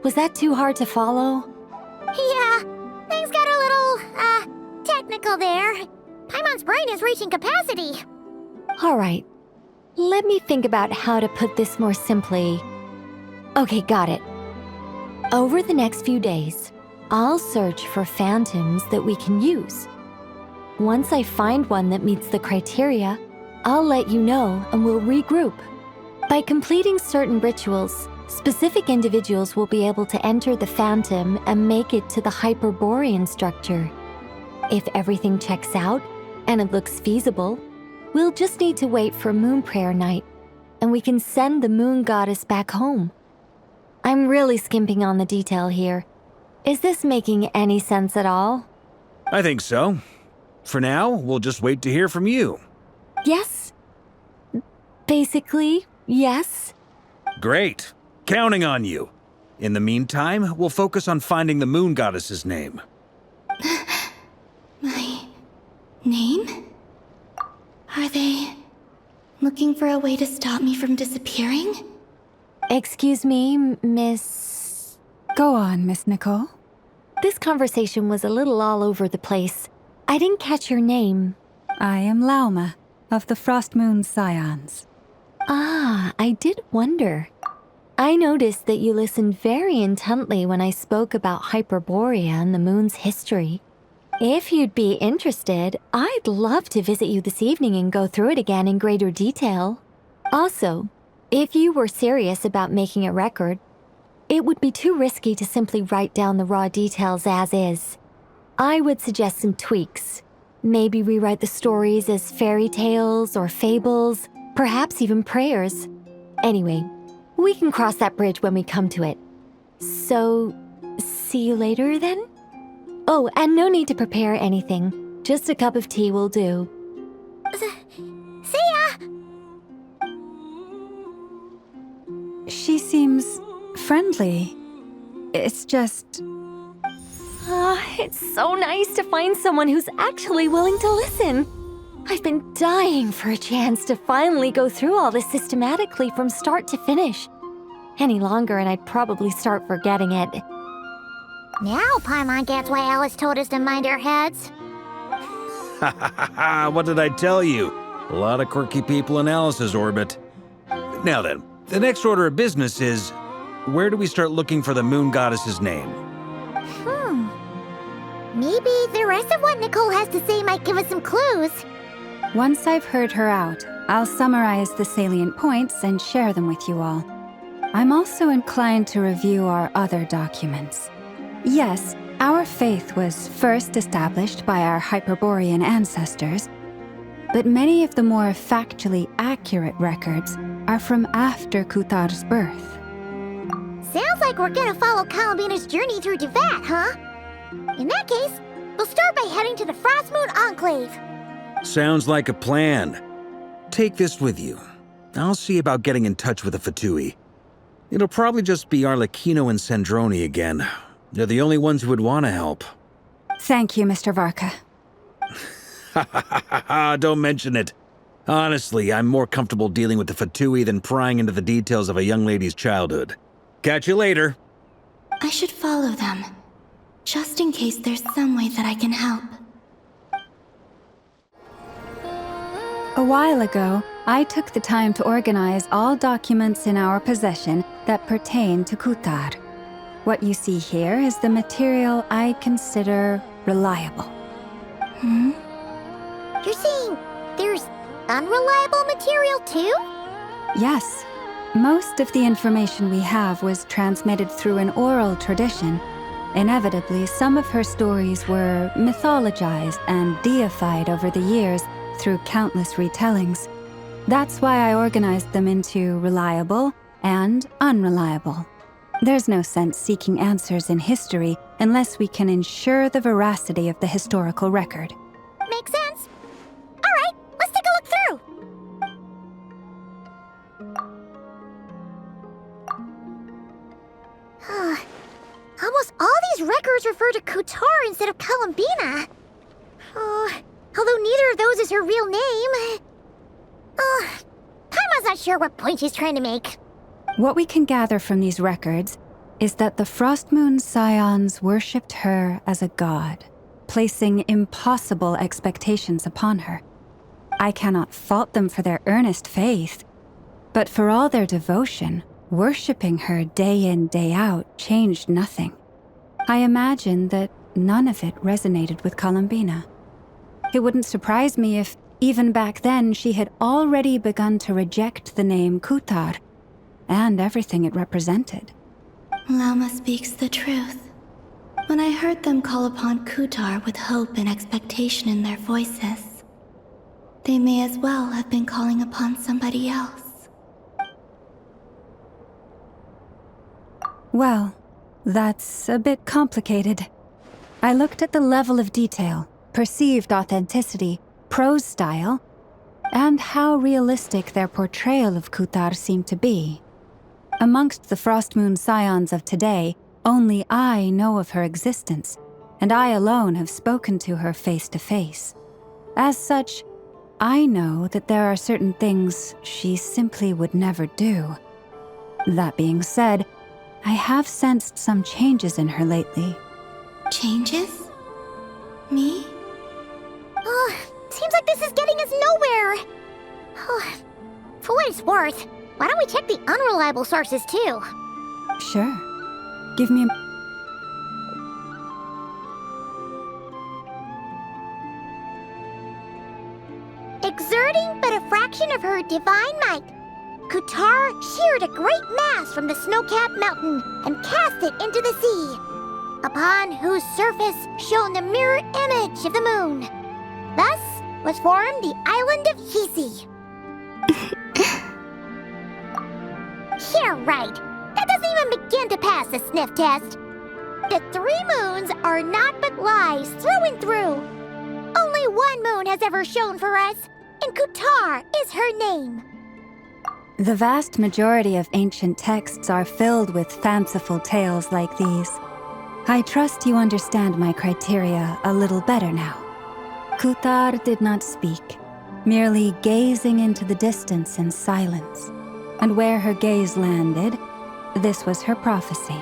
Was that too hard to follow? Yeah, things got a little, technical there. Paimon's brain is reaching capacity. All right. Let me think about how to put this more simply. Okay, got it. Over the next few days, I'll search for phantoms that we can use. Once I find one that meets the criteria, I'll let you know and we'll regroup. By completing certain rituals, specific individuals will be able to enter the phantom and make it to the Hyperborean structure. If everything checks out and it looks feasible, we'll just need to wait for Moon Prayer Night, and we can send the Moon Goddess back home. I'm really skimping on the detail here. Is this making any sense at all? I think so. For now, we'll just wait to hear from you. Yes. Basically, yes. Great. Counting on you. In the meantime, we'll focus on finding the Moon Goddess's name. My name? Are they looking for a way to stop me from disappearing? Excuse me, Miss... Go on, Miss Nicole. This conversation was a little all over the place. I didn't catch your name. I am Lauma, of the Frost Moon Scions. Ah, I did wonder. I noticed that you listened very intently when I spoke about Hyperborea and the moon's history. If you'd be interested, I'd love to visit you this evening and go through it again in greater detail. Also, if you were serious about making a record, it would be too risky to simply write down the raw details as is. I would suggest some tweaks. Maybe rewrite the stories as fairy tales or fables, perhaps even prayers. Anyway, we can cross that bridge when we come to it. So, see you later then? Oh, and no need to prepare anything. Just a cup of tea will do. See ya! She seems friendly. It's just... It's so nice to find someone who's actually willing to listen. I've been dying for a chance to finally go through all this systematically from start to finish. Any longer and I'd probably start forgetting it. Now Paimon gets why Alice told us to mind our heads. Ha ha ha ha, what did I tell you? A lot of quirky people in Alice's orbit. Now then, the next order of business is, where do we start looking for the moon goddess's name? Maybe the rest of what Nicole has to say might give us some clues. Once I've heard her out, I'll summarize the salient points and share them with you all. I'm also inclined to review our other documents. Yes, our faith was first established by our Hyperborean ancestors, but many of the more factually accurate records are from after Kutar's birth. Sounds like we're gonna follow Columbina's journey through Devat, huh? In that case, we'll start by heading to the Frostmoon Enclave. Sounds like a plan. Take this with you. I'll see about getting in touch with the Fatui. It'll probably just be Arlecchino and Sandroni again. They're the only ones who would want to help. Thank you, Mr. Varka. Ha ha ha ha ha, don't mention it. Honestly, I'm more comfortable dealing with the Fatui than prying into the details of a young lady's childhood. Catch you later. I should follow them, just in case there's some way that I can help. A while ago, I took the time to organize all documents in our possession that pertain to Kutar. What you see here is the material I consider reliable. You're saying there's unreliable material too? Yes. Most of the information we have was transmitted through an oral tradition. Inevitably, some of her stories were mythologized and deified over the years through countless retellings. That's why I organized them into reliable and unreliable. There's no sense seeking answers in history unless we can ensure the veracity of the historical record. Makes sense. All right, let's take a look through. Almost all these records refer to Kutar instead of Columbina. Although neither of those is her real name. Paimon's not sure what point she's trying to make. What we can gather from these records is that the Frostmoon Scions worshipped her as a god, placing impossible expectations upon her. I cannot fault them for their earnest faith, but for all their devotion, worshipping her day in, day out changed nothing. I imagine that none of it resonated with Columbina. It wouldn't surprise me if, even back then, she had already begun to reject the name Kutar and everything it represented. Lama speaks the truth. When I heard them call upon Kutar with hope and expectation in their voices, they may as well have been calling upon somebody else. Well, that's a bit complicated. I looked at the level of detail, perceived authenticity, prose style, and how realistic their portrayal of Kutar seemed to be. Amongst the Frostmoon Scions of today, only I know of her existence, and I alone have spoken to her face to face. As such, I know that there are certain things she simply would never do. That being said, I have sensed some changes in her lately. Changes? Me? Seems like this is getting us nowhere. For what it's worth, why don't we check the unreliable sources too? Sure. Give me a... Exerting but a fraction of her divine might, Kutar sheared a great mass from the snow-capped mountain and cast it into the sea, upon whose surface shone the mirror image of the moon. Thus was formed the island of Hisi. Yeah, right. That doesn't even begin to pass the sniff test. The 3 moons are naught but lies through and through. Only one moon has ever shone for us, and Kutar is her name. The vast majority of ancient texts are filled with fanciful tales like these. I trust you understand my criteria a little better now. Kuthar did not speak, merely gazing into the distance in silence. And where her gaze landed, this was her prophecy.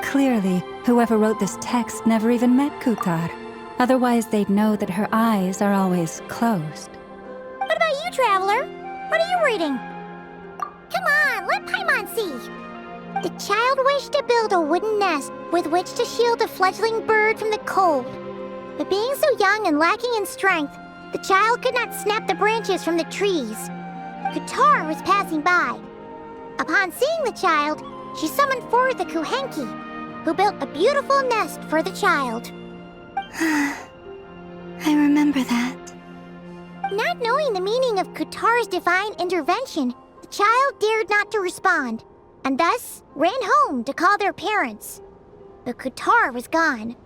Clearly, whoever wrote this text never even met Kuthar. Otherwise, they'd know that her eyes are always closed. What about you, Traveler? What are you reading? Come on, let Paimon see. The child wished to build a wooden nest with which to shield the fledgling bird from the cold. But being so young and lacking in strength, the child could not snap the branches from the trees. Kuthar was passing by. Upon seeing the child, she summoned forth a Kuhenki, who built a beautiful nest for the child. I remember that. Not knowing the meaning of Kuthar's divine intervention, the child dared not to respond, and thus ran home to call their parents. But Kuthar was gone.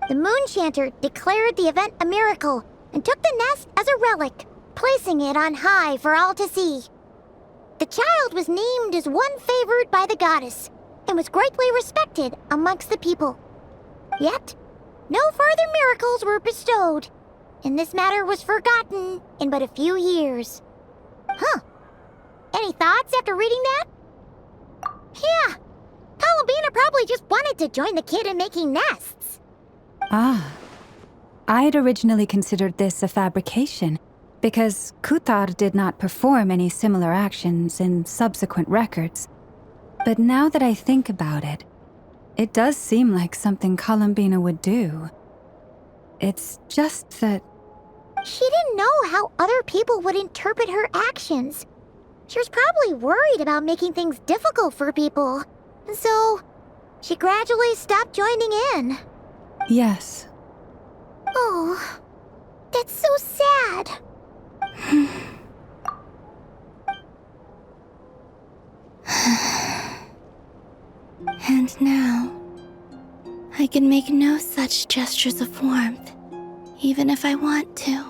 The moon chanter declared the event a miracle and took the nest as a relic, placing it on high for all to see. The child was named as one favored by the goddess and was greatly respected amongst the people. Yet, no further miracles were bestowed, and this matter was forgotten in but a few years. Huh. Any thoughts after reading that? Yeah. Columbina probably just wanted to join the kid in making nests. Ah. I'd originally considered this a fabrication, because Kuthar did not perform any similar actions in subsequent records. But now that I think about it, it does seem like something Columbina would do. It's just that... She didn't know how other people would interpret her actions. She was probably worried about making things difficult for people. And so, she gradually stopped joining in. Yes. Oh, that's so sad. And now, I can make no such gestures of warmth, even if I want to.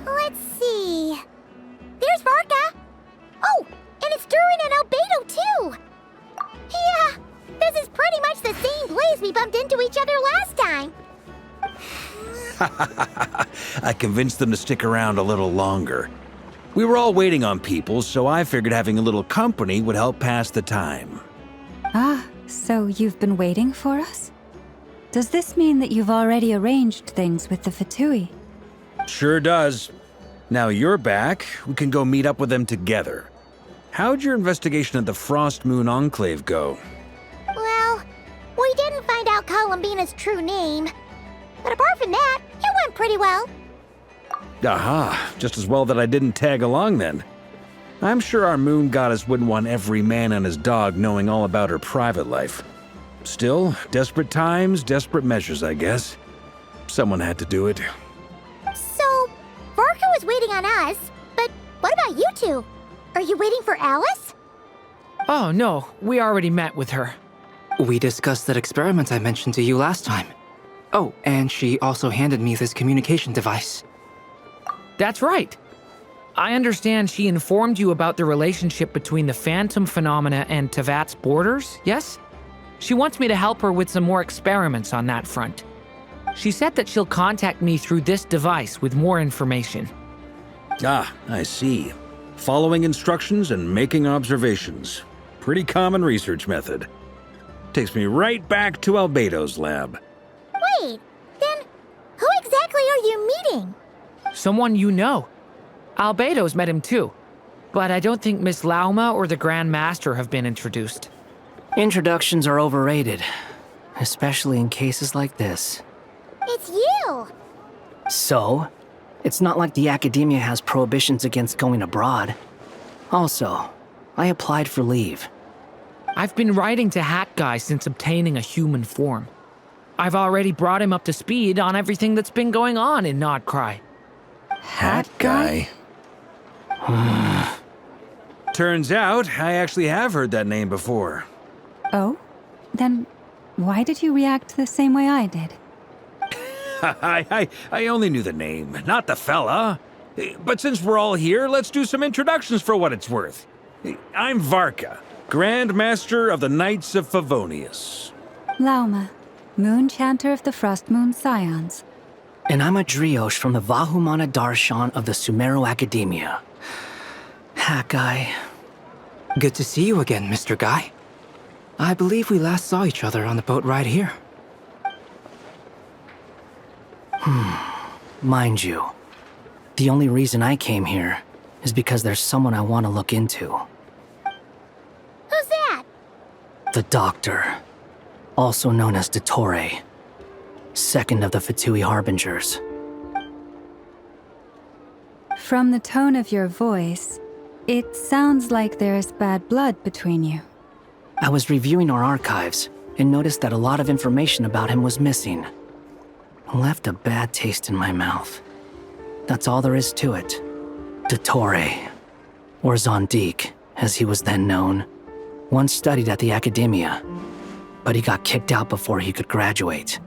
Let's see. There's Varka. Oh, and it's Durin and Albedo too. Yeah, this is pretty much the same place we bumped into each other last time. I convinced them to stick around a little longer. We were all waiting on people, so I figured having a little company would help pass the time. Ah, so you've been waiting for us? Does this mean that you've already arranged things with the Fatui? Sure does. Now you're back, we can go meet up with them together. How'd your investigation at the Frost Moon Enclave go? Well, we didn't find out Columbina's true name. But apart from that, it went pretty well. Aha, just as well that I didn't tag along then. I'm sure our moon goddess wouldn't want every man and his dog knowing all about her private life. Still, desperate times, desperate measures, I guess. Someone had to do it. So, Varka was waiting on us, but what about you two? Are you waiting for Alice? Oh, no. We already met with her. We discussed that experiment I mentioned to you last time. Oh, and she also handed me this communication device. That's right. I understand she informed you about the relationship between the phantom phenomena and Tevat's borders, yes? She wants me to help her with some more experiments on that front. She said that she'll contact me through this device with more information. Ah, I see. Following instructions and making observations. Pretty common research method. Takes me right back to Albedo's lab. Wait, then who exactly are you meeting? Someone you know. Albedo's met him too. But I don't think Miss Lauma or the Grand Master have been introduced. Introductions are overrated, especially in cases like this. It's you! So, it's not like the academia has prohibitions against going abroad. Also, I applied for leave. I've been writing to Hat Guy since obtaining a human form. I've already brought him up to speed on everything that's been going on in Nod-Krai. Hat Guy? Turns out, I actually have heard that name before. Oh? Then why did you react the same way I did? I only knew the name, not the fella. But since we're all here, let's do some introductions for what it's worth. I'm Varka, Grand Master of the Knights of Favonius. Lauma, Moon Chanter of the Frost Moon Scions. And I'm a Driosh from the Vahumana Darshan of the Sumeru Academia. Hat Guy. Good to see you again, Mr. Guy. I believe we last saw each other on the boat ride here. Mind you, the only reason I came here is because there's someone I want to look into. Who's that? The Doctor, also known as Dottore, second of the Fatui Harbingers. From the tone of your voice, it sounds like there's bad blood between you. I was reviewing our archives and noticed that a lot of information about him was missing. Left a bad taste in my mouth. That's all there is to it. Dottore, or Zondik, as he was then known, once studied at the Academia, but he got kicked out before he could graduate.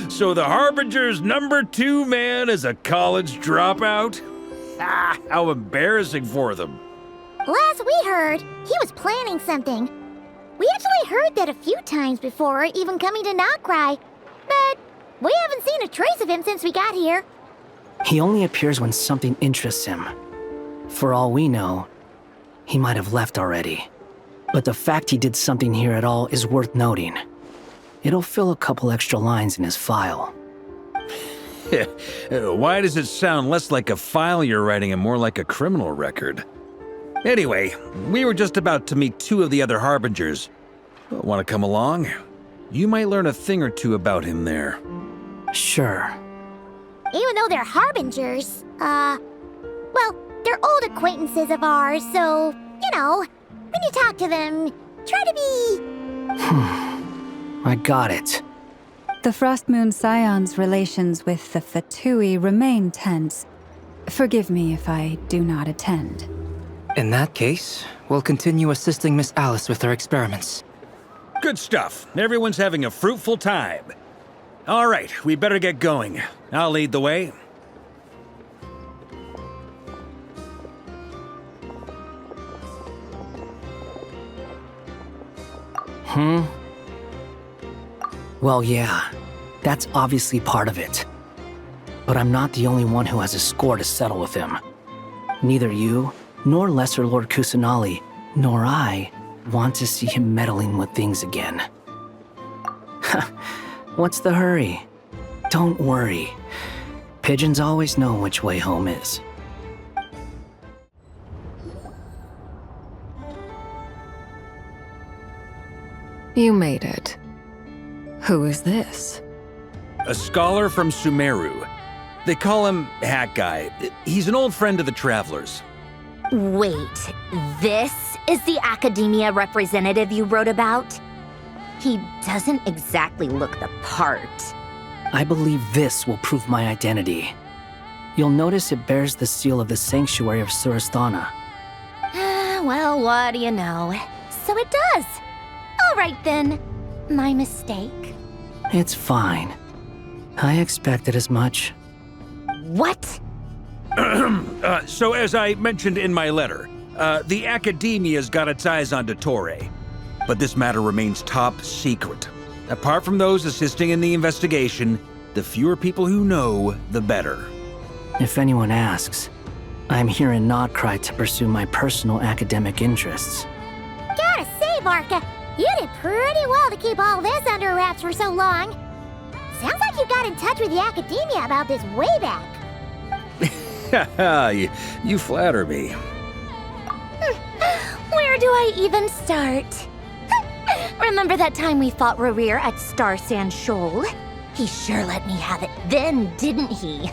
So the Harbinger's #2 man is a college dropout? How embarrassing for them. Last we heard, he was planning something. We actually heard that a few times before, even coming to Nod-Krai, but we haven't seen a trace of him since we got here. He only appears when something interests him. For all we know, he might have left already. But the fact he did something here at all is worth noting. It'll fill a couple extra lines in his file. Why does it sound less like a file you're writing and more like a criminal record? Anyway, we were just about to meet 2 of the other Harbingers. Want to come along? You might learn a thing or two about him there. Sure. Even though they're Harbingers, well, they're old acquaintances of ours, so, you know, when you talk to them, try to be... I got it. The Frost Moon Scions' relations with the Fatui remain tense. Forgive me if I do not attend. In that case, we'll continue assisting Miss Alice with her experiments. Good stuff. Everyone's having a fruitful time. All right, we better get going. I'll lead the way. Well, yeah, that's obviously part of it. But I'm not the only one who has a score to settle with him. Neither you, nor Lesser Lord Kusanali, nor I want to see him meddling with things again. What's the hurry? Don't worry. Pigeons always know which way home is. You made it. Who is this? A scholar from Sumeru. They call him Hat Guy. He's an old friend of the Travelers. Wait, this is the Academia representative you wrote about? He doesn't exactly look the part. I believe this will prove my identity. You'll notice it bears the seal of the Sanctuary of Surasthana. Well, what do you know? So it does. All right then. My mistake. It's fine. I expected as much. What? So as I mentioned in my letter, the Academia's got its eyes on Dottore. But this matter remains top secret. Apart from those assisting in the investigation, the fewer people who know, the better. If anyone asks, I'm here in Nod-Krai to pursue my personal academic interests. Gotta say, Varka, you did pretty well to keep all this under wraps for so long. Sounds like you got in touch with the Academia about this way back. You flatter me. Where do I even start? Remember that time we fought Rarir at Star Sand Shoal? He sure let me have it then, didn't he?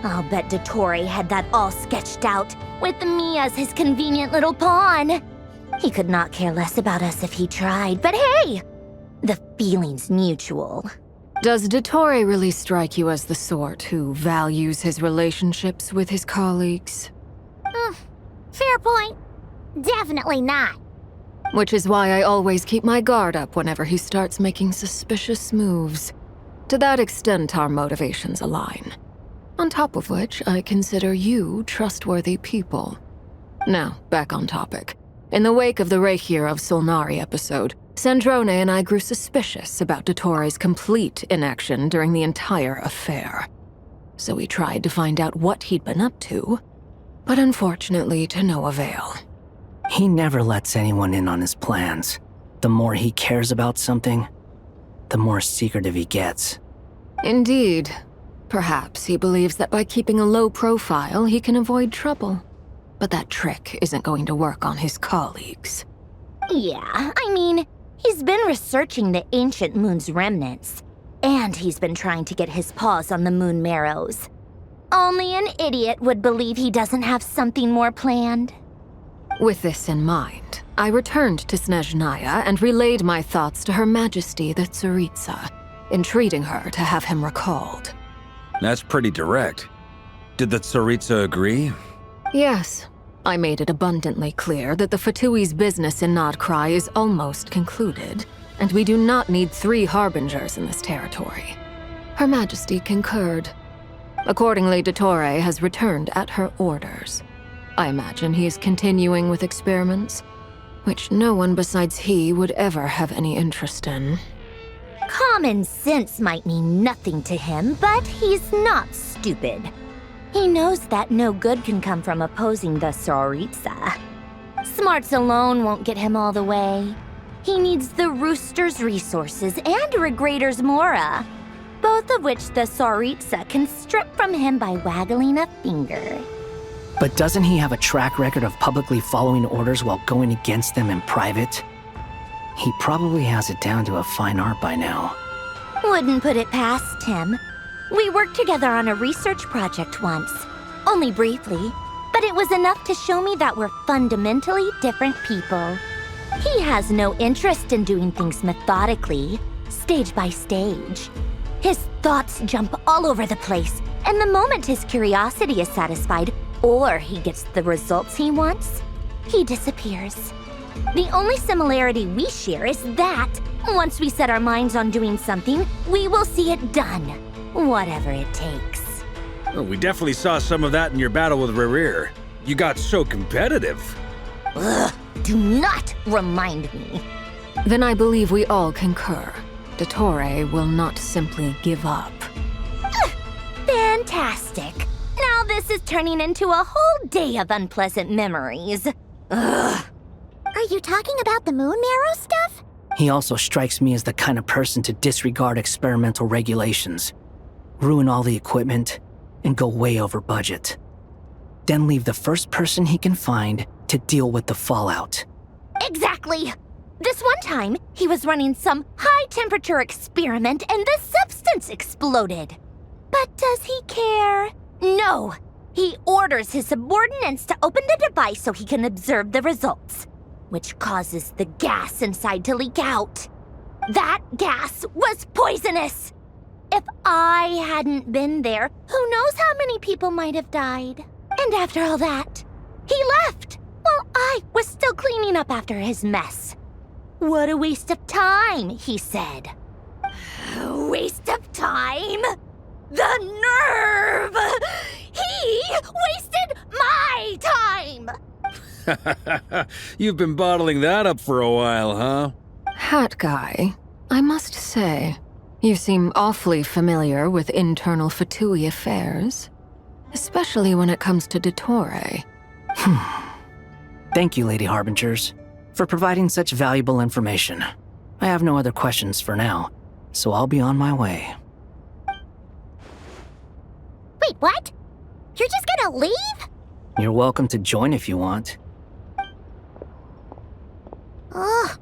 I'll bet Dottore had that all sketched out, with me as his convenient little pawn. He could not care less about us if he tried, but hey! The feeling's mutual. Does Dottore really strike you as the sort who values his relationships with his colleagues? Fair point. Definitely not. Which is why I always keep my guard up whenever he starts making suspicious moves. To that extent, our motivations align. On top of which, I consider you trustworthy people. Now, back on topic. In the wake of the Reikir of Solnari episode, Sandrone and I grew suspicious about Dottore's complete inaction during the entire affair. So we tried to find out what he'd been up to, but unfortunately to no avail. He never lets anyone in on his plans. The more he cares about something, the more secretive he gets. Indeed. Perhaps he believes that by keeping a low profile, he can avoid trouble. But that trick isn't going to work on his colleagues. Yeah, I mean, he's been researching the ancient moon's remnants. And he's been trying to get his paws on the moon marrows. Only an idiot would believe he doesn't have something more planned. With this in mind, I returned to Snezhnaya and relayed my thoughts to Her Majesty the Tsaritsa, entreating her to have him recalled. That's pretty direct. Did the Tsaritsa agree? Yes. I made it abundantly clear that the Fatui's business in Nod-Krai is almost concluded, and we do not need 3 harbingers in this territory. Her Majesty concurred. Accordingly, Dottore has returned at her orders. I imagine he is continuing with experiments, which no one besides he would ever have any interest in. Common sense might mean nothing to him, but he's not stupid. He knows that no good can come from opposing the Tsaritsa. Smarts alone won't get him all the way. He needs the Rooster's resources and Regrator's Mora, both of which the Tsaritsa can strip from him by waggling a finger. But doesn't he have a track record of publicly following orders while going against them in private? He probably has it down to a fine art by now. Wouldn't put it past him. We worked together on a research project once. Only briefly, but it was enough to show me that we're fundamentally different people. He has no interest in doing things methodically, stage by stage. His thoughts jump all over the place, and the moment his curiosity is satisfied, or he gets the results he wants, he disappears. The only similarity we share is that, once we set our minds on doing something, we will see it done, whatever it takes. Well, we definitely saw some of that in your battle with Rerir. You got so competitive. Ugh, do not remind me. Then I believe we all concur. Dottore will not simply give up. Fantastic. Now this is turning into a whole day of unpleasant memories. Ugh. Are you talking about the moon marrow stuff? He also strikes me as the kind of person to disregard experimental regulations, ruin all the equipment, and go way over budget. Then leave the first person he can find to deal with the fallout. Exactly. This one time, he was running some high-temperature experiment and the substance exploded. But does he care? No. He orders his subordinates to open the device so he can observe the results, which causes the gas inside to leak out. That gas was poisonous! If I hadn't been there, who knows how many people might have died. And after all that, he left while I was still cleaning up after his mess. What a waste of time, he said. Waste of time? The nerve! He wasted my time! You've been bottling that up for a while, huh? Hat guy, I must say, you seem awfully familiar with internal Fatui affairs, especially when it comes to Dottore. Thank you, Lady Harbingers, for providing such valuable information. I have no other questions for now, so I'll be on my way. Wait, what? You're just gonna leave? You're welcome to join if you want. Ugh.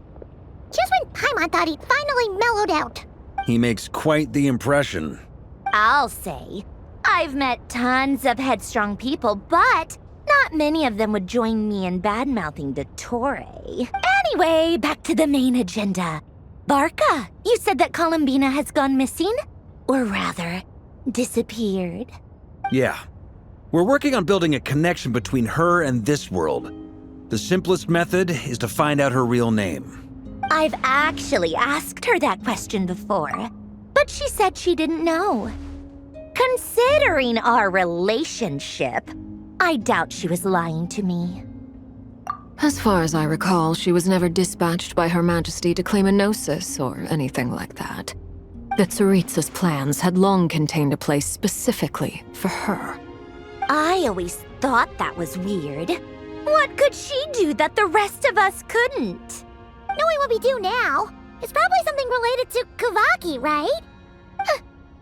Just when Paimon thought he'd finally mellowed out. He makes quite the impression. I'll say. I've met tons of headstrong people, but not many of them would join me in bad-mouthing Dottore. Anyway, back to the main agenda. Barca, you said that Columbina has gone missing? Or rather, disappeared. Yeah. We're working on building a connection between her and this world. The simplest method is to find out her real name. I've actually asked her that question before, but she said she didn't know. Considering our relationship, I doubt she was lying to me. As far as I recall, she was never dispatched by Her Majesty to claim a gnosis or anything like that. The Tsaritsa's plans had long contained a place specifically for her. I always thought that was weird. What could she do that the rest of us couldn't? Knowing what we do now, it's probably something related to Kavaki, right?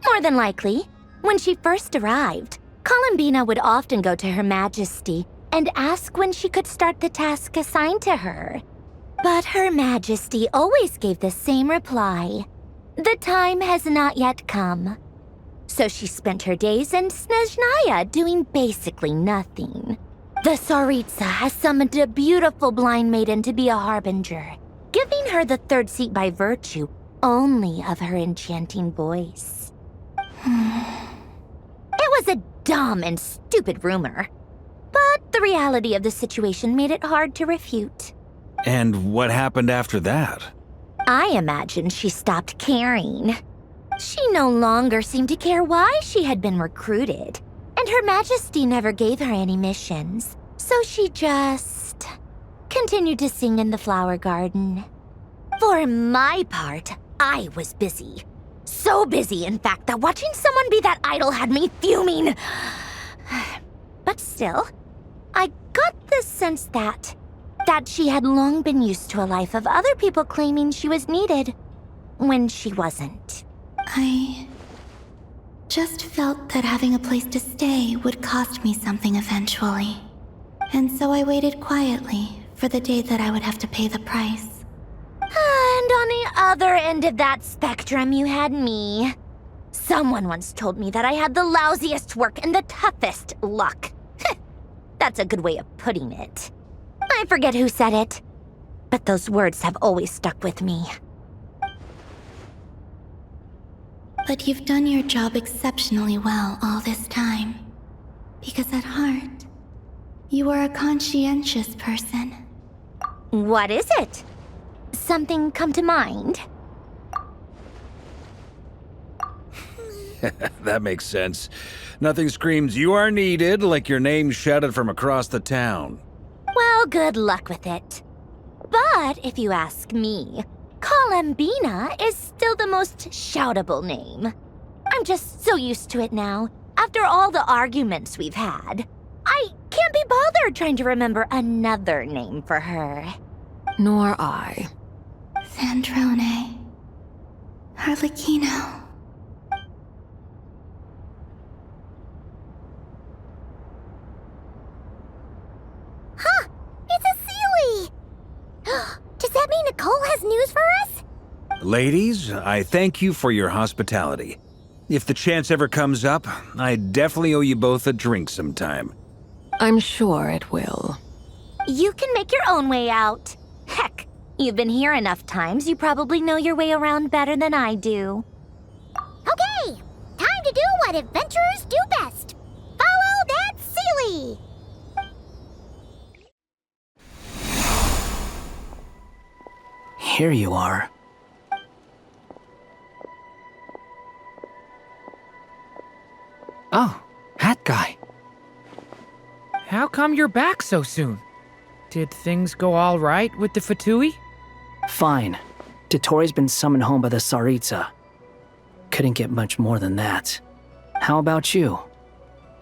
More than likely. When she first arrived, Columbina would often go to Her Majesty and ask when she could start the task assigned to her. But Her Majesty always gave the same reply. The time has not yet come. So she spent her days in Snezhnaya doing basically nothing. The Tsaritsa has summoned a beautiful blind maiden to be a harbinger, giving her the third seat by virtue only of her enchanting voice. It was a dumb and stupid rumor, but the reality of the situation made it hard to refute. And what happened after that? I imagine she stopped caring. She no longer seemed to care why she had been recruited, and Her Majesty never gave her any missions, so she just continued to sing in the flower garden. For my part, I was busy. So busy, in fact, that watching someone be that idol had me fuming. But still, I got the sense that she had long been used to a life of other people claiming she was needed when she wasn't. I just felt that having a place to stay would cost me something eventually. And so I waited quietly for the day that I would have to pay the price. And on the other end of that spectrum, you had me. Someone once told me that I had the lousiest work and the toughest luck. That's a good way of putting it. I forget who said it, but those words have always stuck with me. But you've done your job exceptionally well all this time. Because at heart, you are a conscientious person. What is it? Something come to mind? That makes sense. Nothing screams you are needed like your name shouted from across the town. Well, good luck with it. But if you ask me, Columbina is still the most shoutable name. I'm just so used to it now, after all the arguments we've had. I can't be bothered trying to remember another name for her. Nor I. Sandrone. Harlequino. Huh! It's a Sealy! Does that mean Nicole has news for us? Ladies, I thank you for your hospitality. If the chance ever comes up, I definitely owe you both a drink sometime. I'm sure it will. You can make your own way out. Heck, you've been here enough times, you probably know your way around better than I do. Okay! Time to do what adventurers do best! Follow that Sealy! Here you are. Oh, hat guy. How come you're back so soon? Did things go all right with the Fatui? Fine. Dottore has been summoned home by the Tsaritsa. Couldn't get much more than that. How about you?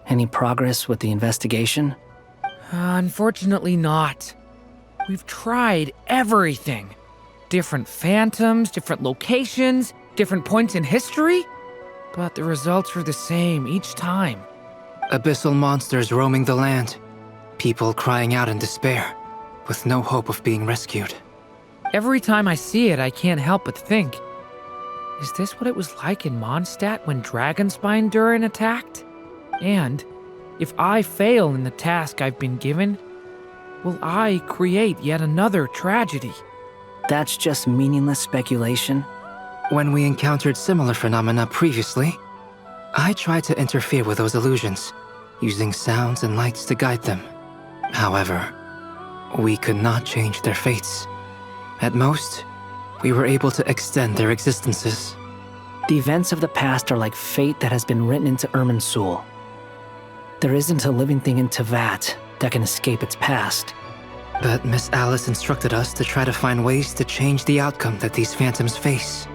Any progress with the investigation? Unfortunately not. We've tried everything. Different phantoms, different locations, different points in history. But the results were the same each time. Abyssal monsters roaming the land. People crying out in despair, with no hope of being rescued. Every time I see it, I can't help but think, is this what it was like in Mondstadt when Dragonspine Durin attacked? And if I fail in the task I've been given, will I create yet another tragedy? That's just meaningless speculation. When we encountered similar phenomena previously, I tried to interfere with those illusions, using sounds and lights to guide them. However, We could not change their fates. At most, we were able to extend their existences. The events of the past are like fate that has been written into Irminsul. There isn't a living thing in Teyvat that can escape its past. But Miss Alice instructed us to try to find ways to change the outcome that these phantoms face.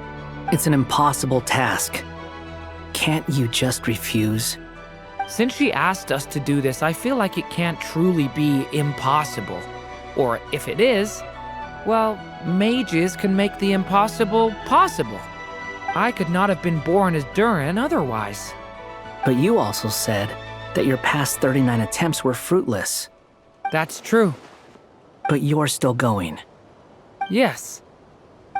It's an impossible task. Can't you just refuse? Since she asked us to do this, I feel like it can't truly be impossible. Or if it is, well, mages can make the impossible possible. I could not have been born as Durin otherwise. But you also said that your past 39 attempts were fruitless. That's true. But you're still going. Yes.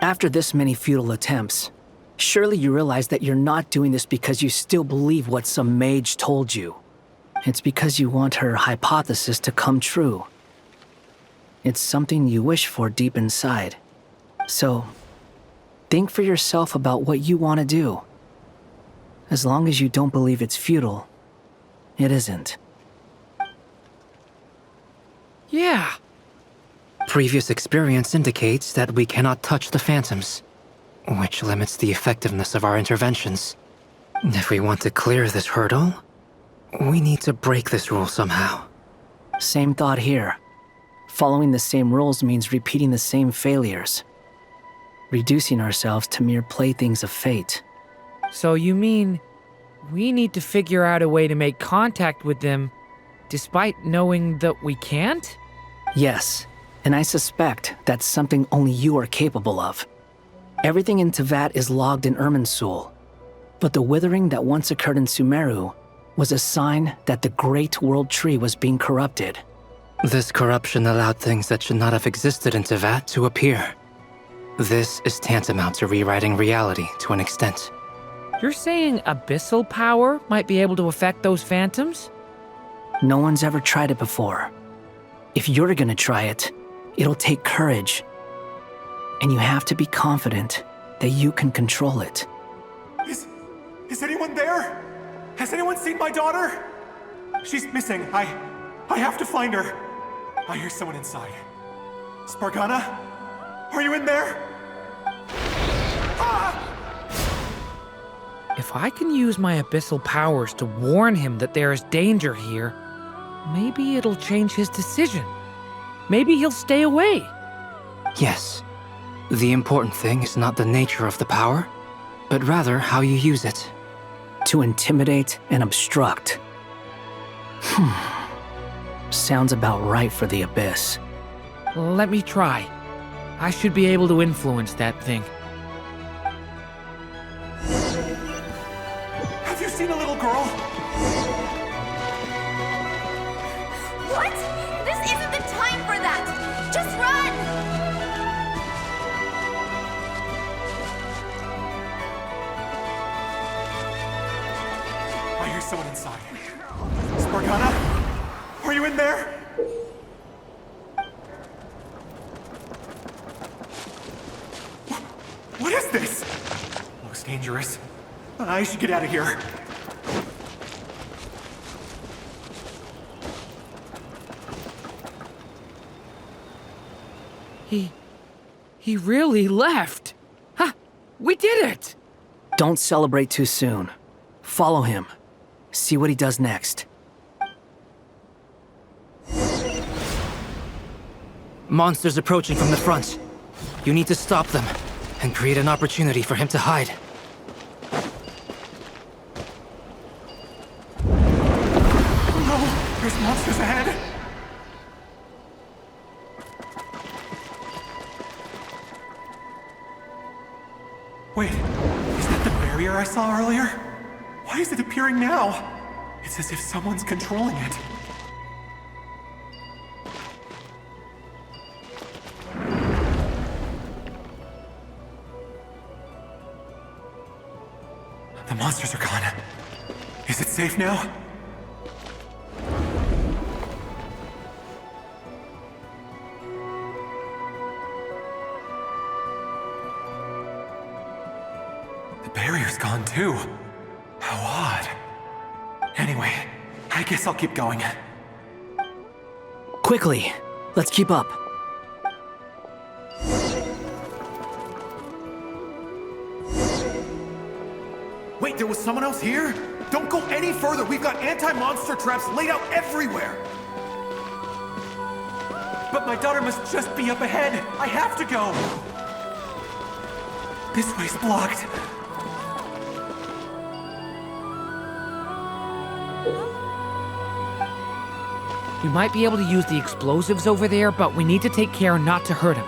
After this many futile attempts, surely you realize that you're not doing this because you still believe what some mage told you. It's because you want her hypothesis to come true. It's something you wish for deep inside. So, think for yourself about what you want to do. As long as you don't believe it's futile, it isn't. Yeah. Previous experience indicates that we cannot touch the phantoms, which limits the effectiveness of our interventions. If we want to clear this hurdle, we need to break this rule somehow. Same thought here. Following the same rules means repeating the same failures. Reducing ourselves to mere playthings of fate. So you mean we need to figure out a way to make contact with them despite knowing that we can't? Yes, and I suspect that's something only you are capable of. Everything in Teyvat is logged in Irminsul, but the withering that once occurred in Sumeru was a sign that the Great World Tree was being corrupted. This corruption allowed things that should not have existed in Teyvat to appear. This is tantamount to rewriting reality to an extent. You're saying abyssal power might be able to affect those phantoms? No one's ever tried it before. If you're gonna try it, it'll take courage. And you have to be confident that you can control it. Is anyone there? Has anyone seen my daughter? She's missing. I have to find her. I hear someone inside. Spargana? Are you in there? If I can use my abyssal powers to warn him that there is danger here, maybe it'll change his decision. Maybe he'll stay away. Yes. The important thing is not the nature of the power, but rather how you use it. To intimidate and obstruct. Sounds about right for the Abyss. Let me try. I should be able to influence that thing. Have you seen a little girl? What? This isn't the time for that! Just run! I hear someone inside. Spargana? Are you in there? What is this? Looks dangerous. I should get out of here. He really left. Ha! We did it! Don't celebrate too soon. Follow him. See what he does next. Monsters approaching from the front. You need to stop them and create an opportunity for him to hide. No! There's monsters ahead! Wait, is that the barrier I saw earlier? Why is it appearing now? It's as if someone's controlling it. The monsters are gone. Is it safe now? The barrier's gone too. How odd. Anyway, I guess I'll keep going. Quickly, Let's keep up. Wait, there was someone else here? Don't go any further. We've got anti-monster traps laid out everywhere. But my daughter must just be up ahead. I have to go. This way's blocked. We might be able to use the explosives over there, but we need to take care not to hurt him.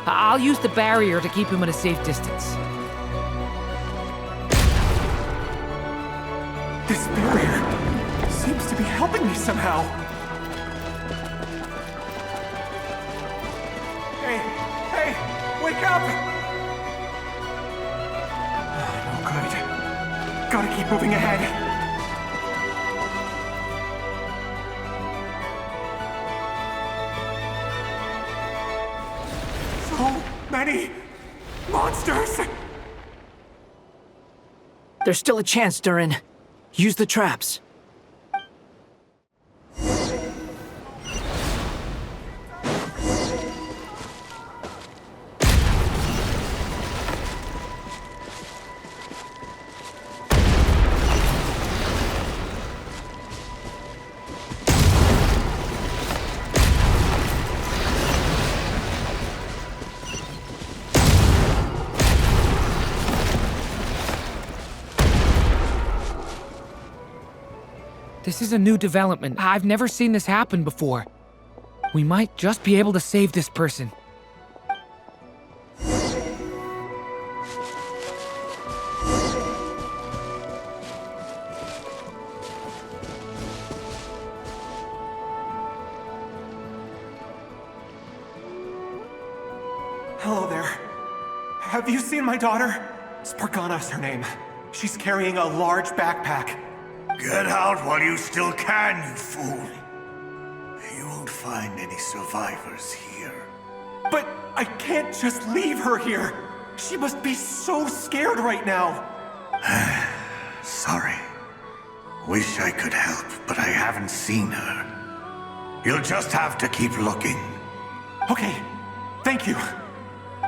I'll use the barrier to keep him at a safe distance. This barrier seems to be helping me somehow. Hey, wake up! No good. Gotta keep moving ahead. So many monsters! There's still a chance, Durin. Use the traps. This is a new development. I've never seen this happen before. We might just be able to save this person. Hello there. Have you seen my daughter? Spargana's her name. She's carrying a large backpack. Get out while you still can, you fool. You won't find any survivors here. But I can't just leave her here. She must be so scared right now. Sorry. Wish I could help, but I haven't seen her. You'll just have to keep looking. Okay, thank you.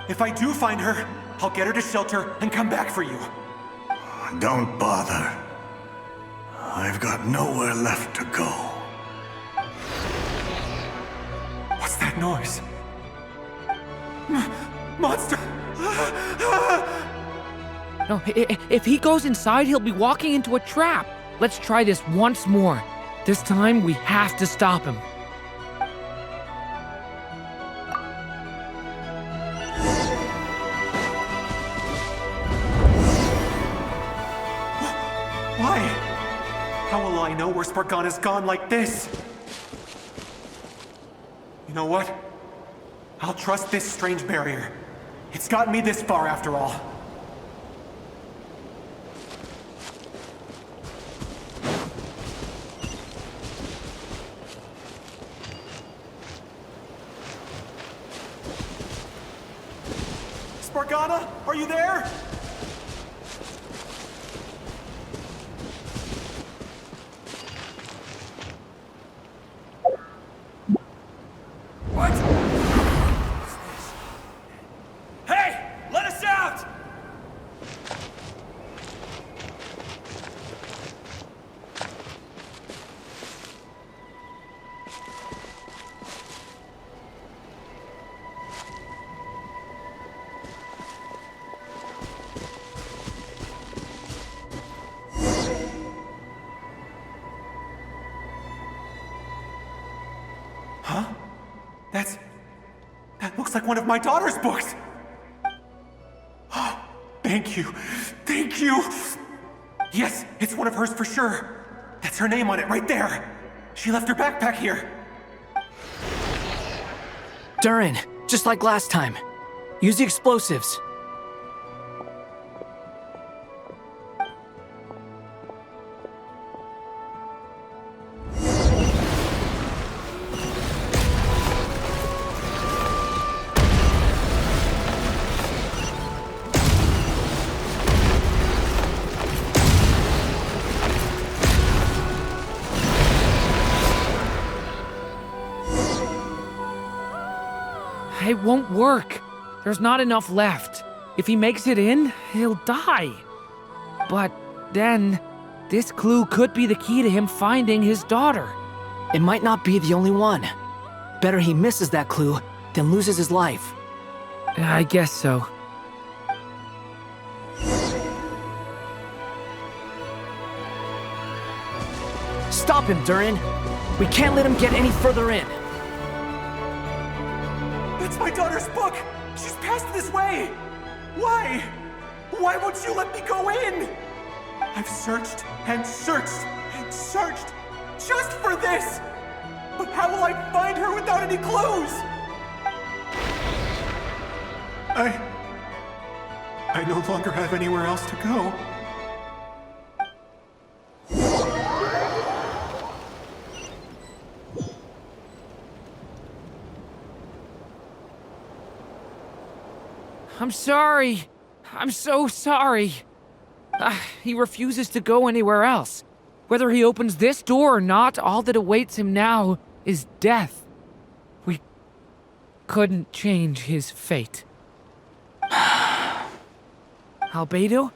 If I do find her, I'll get her to shelter and come back for you. Don't bother. I've got nowhere left to go. What's that noise? Monster! No, if he goes inside, he'll be walking into a trap. Let's try this once more. This time, we have to stop him. Why? How will I know where Spargana's gone like this? You know what? I'll trust this strange barrier. It's gotten me this far after all. Spargana, are you there? What? Hey! Let us out! Huh? That looks like one of my daughter's books! Thank you. Thank you! Yes, it's one of hers for sure. That's her name on it right there. She left her backpack here. Durin, just like last time. Use the explosives. It won't work. There's not enough left. If he makes it in, he'll die. But then, this clue could be the key to him finding his daughter. It might not be the only one. Better he misses that clue than loses his life. I guess so. Stop him, Durin. We can't let him get any further in. That's my daughter's book! She's passed this way! Why? Why won't you let me go in? I've searched and searched and searched just for this! But how will I find her without any clues? I no longer have anywhere else to go. I'm sorry. I'm so sorry. He refuses to go anywhere else. Whether he opens this door or not, all that awaits him now is death. We couldn't change his fate. Albedo?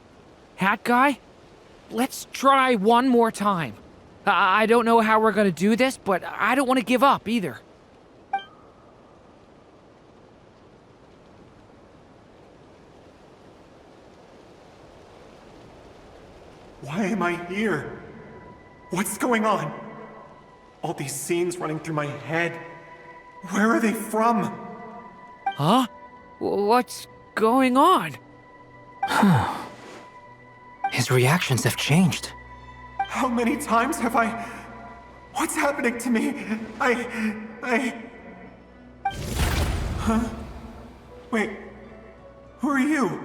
Hat Guy? Let's try one more time. I don't know how we're gonna do this, but I don't want to give up either. Why am I here? What's going on? All these scenes running through my head. Where are they from? Huh? What's going on? His reactions have changed. How many times have I... What's happening to me? Huh? Wait. Who are you?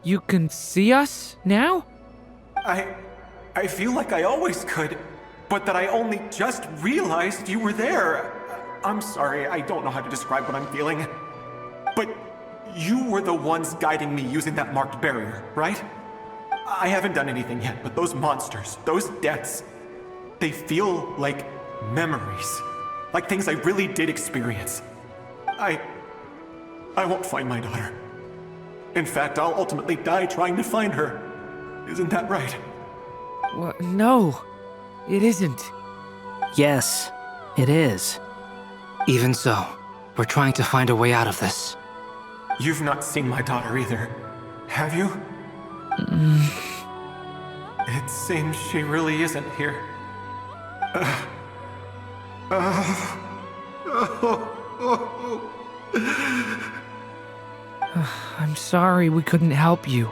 You can see us now? I feel like I always could, but that I only just realized you were there. I'm sorry, I don't know how to describe what I'm feeling. But you were the ones guiding me using that marked barrier, right? I haven't done anything yet, but those monsters, those deaths, they feel like memories. Like things I really did experience. I won't find my daughter. In fact, I'll ultimately die trying to find her. Isn't that right? No, it isn't. Yes, it is. Even so, we're trying to find a way out of this. You've not seen my daughter either, have you? It seems she really isn't here. I'm sorry we couldn't help you.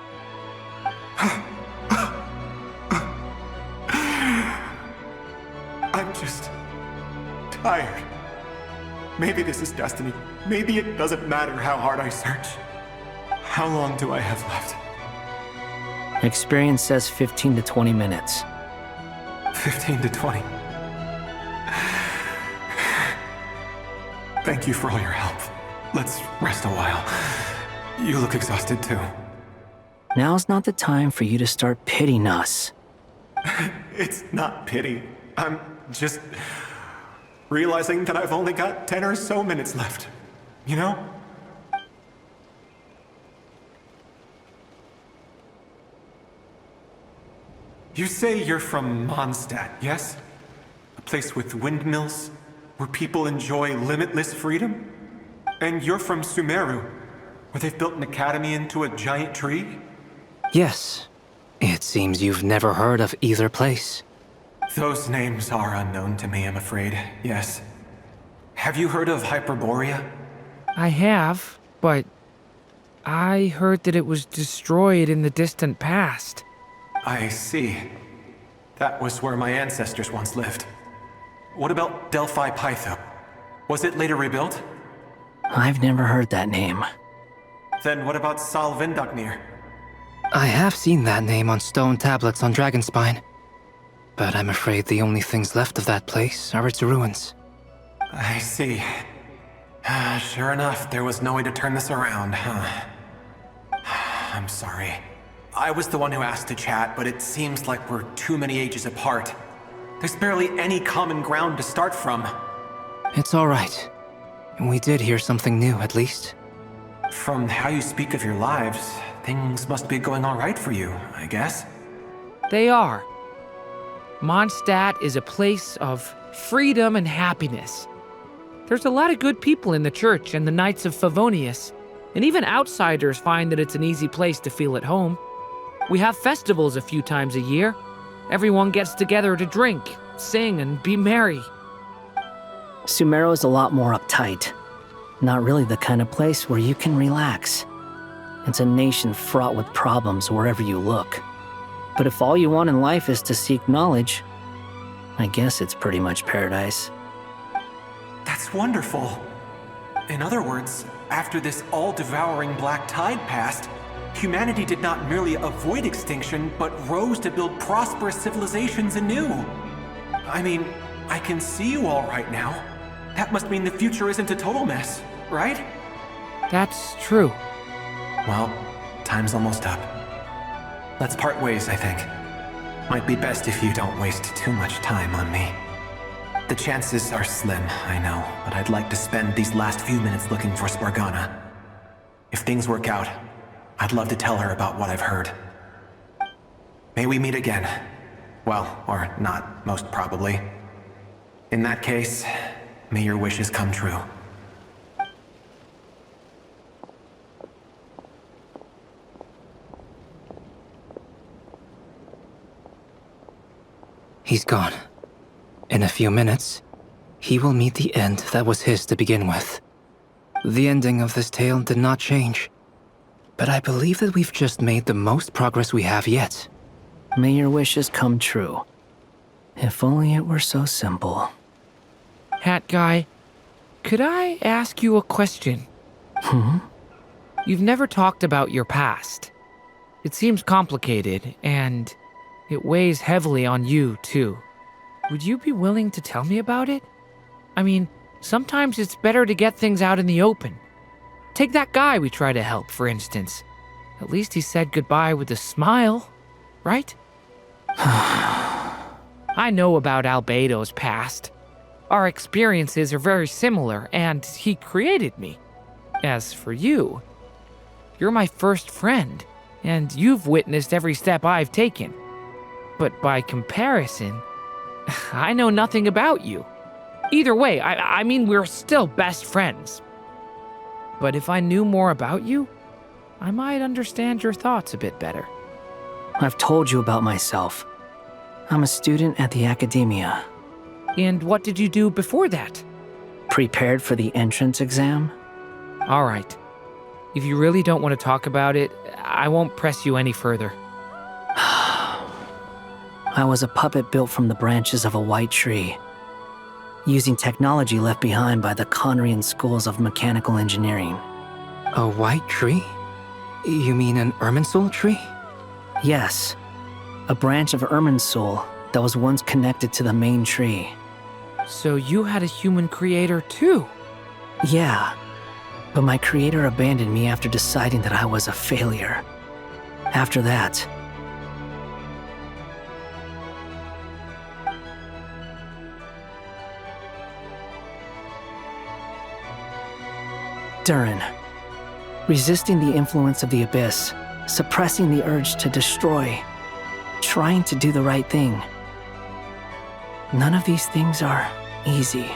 I'm just tired. Maybe this is destiny. Maybe it doesn't matter how hard I search. How long do I have left? Experience says 15 to 20 minutes. 15 to 20. Thank you for all your help. Let's rest a while. You look exhausted too. Now's not the time for you to start pitying us. It's not pity. I'm just realizing that I've only got 10 or so minutes left. You know? You say you're from Mondstadt, yes? A place with windmills, where people enjoy limitless freedom? And you're from Sumeru, where they've built an academy into a giant tree? Yes. It seems you've never heard of either place. Those names are unknown to me, I'm afraid, yes. Have you heard of Hyperborea? I have, but I heard that it was destroyed in the distant past. I see. That was where my ancestors once lived. What about Delphi Pytho? Was it later rebuilt? I've never heard that name. Then what about Sal Vindagnir? I have seen that name on stone tablets on Dragonspine. But I'm afraid the only things left of that place are its ruins. I see. Sure enough, there was no way to turn this around, huh? I'm sorry. I was the one who asked to chat, but it seems like we're too many ages apart. There's barely any common ground to start from. It's all right. We did hear something new, at least. From how you speak of your lives, things must be going all right for you, I guess. They are. Mondstadt is a place of freedom and happiness. There's a lot of good people in the church and the Knights of Favonius, and even outsiders find that it's an easy place to feel at home. We have festivals a few times a year. Everyone gets together to drink, sing, and be merry. Sumeru is a lot more uptight. Not really the kind of place where you can relax. It's a nation fraught with problems wherever you look. But if all you want in life is to seek knowledge, I guess it's pretty much paradise. That's wonderful. In other words, after this all-devouring black tide passed, humanity did not merely avoid extinction, but rose to build prosperous civilizations anew. I mean, I can see you all right now. That must mean the future isn't a total mess, right? That's true. Well, time's almost up. Let's part ways, I think. Might be best if you don't waste too much time on me. The chances are slim, I know, but I'd like to spend these last few minutes looking for Spargana. If things work out, I'd love to tell her about what I've heard. May we meet again. Well, or not, most probably. In that case, may your wishes come true. He's gone. In a few minutes, he will meet the end that was his to begin with. The ending of this tale did not change, but I believe that we've just made the most progress we have yet. May your wishes come true. If only it were so simple. Hat Guy, could I ask you a question? You've never talked about your past. It seems complicated, and it weighs heavily on you, too. Would you be willing to tell me about it? I mean, sometimes it's better to get things out in the open. Take that guy we try to help, for instance. At least he said goodbye with a smile, right? I know about Albedo's past. Our experiences are very similar, and he created me. As for you, you're my first friend, and you've witnessed every step I've taken. But by comparison, I know nothing about you. Either way, I mean, we're still best friends. But if I knew more about you, I might understand your thoughts a bit better. I've told you about myself. I'm a student at the academia. And what did you do before that? Prepared for the entrance exam? All right. If you really don't want to talk about it, I won't press you any further. I was a puppet built from the branches of a white tree, using technology left behind by the Conrian schools of mechanical engineering. A white tree? You mean an Irminsul tree? Yes, a branch of Irminsul that was once connected to the main tree. So you had a human creator too? Yeah, but my creator abandoned me after deciding that I was a failure. After that, Durin, resisting the influence of the abyss, suppressing the urge to destroy, trying to do the right thing. None of these things are easy.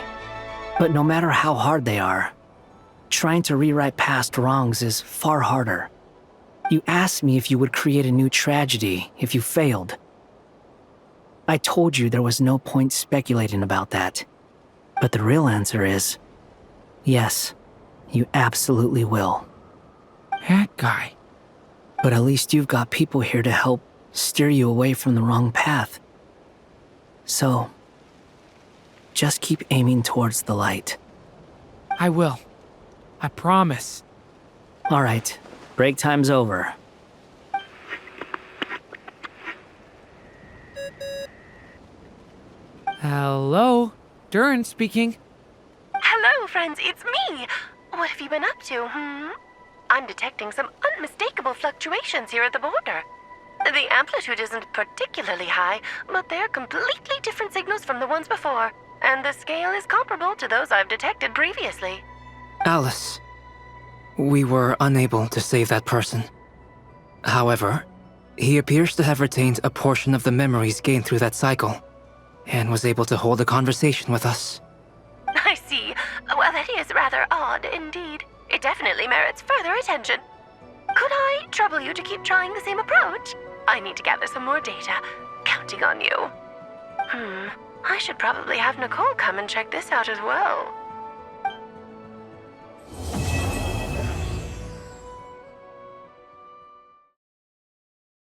But no matter how hard they are, trying to rewrite past wrongs is far harder. You asked me if you would create a new tragedy if you failed. I told you there was no point speculating about that. But the real answer is, yes, you absolutely will. Hat Guy. But at least you've got people here to help steer you away from the wrong path. So, just keep aiming towards the light. I will. I promise. All right, break time's over. Hello, Durin speaking. Hello, friends, it's me. What have you been up to, I'm detecting some unmistakable fluctuations here at the border. The amplitude isn't particularly high, but they're completely different signals from the ones before, and the scale is comparable to those I've detected previously. Alice. We were unable to save that person. However, he appears to have retained a portion of the memories gained through that cycle, and was able to hold a conversation with us. I see. Well, that is rather odd indeed. It definitely merits further attention. Could I trouble you to keep trying the same approach? I need to gather some more data. Counting on you. I should probably have Nicole come and check this out as well.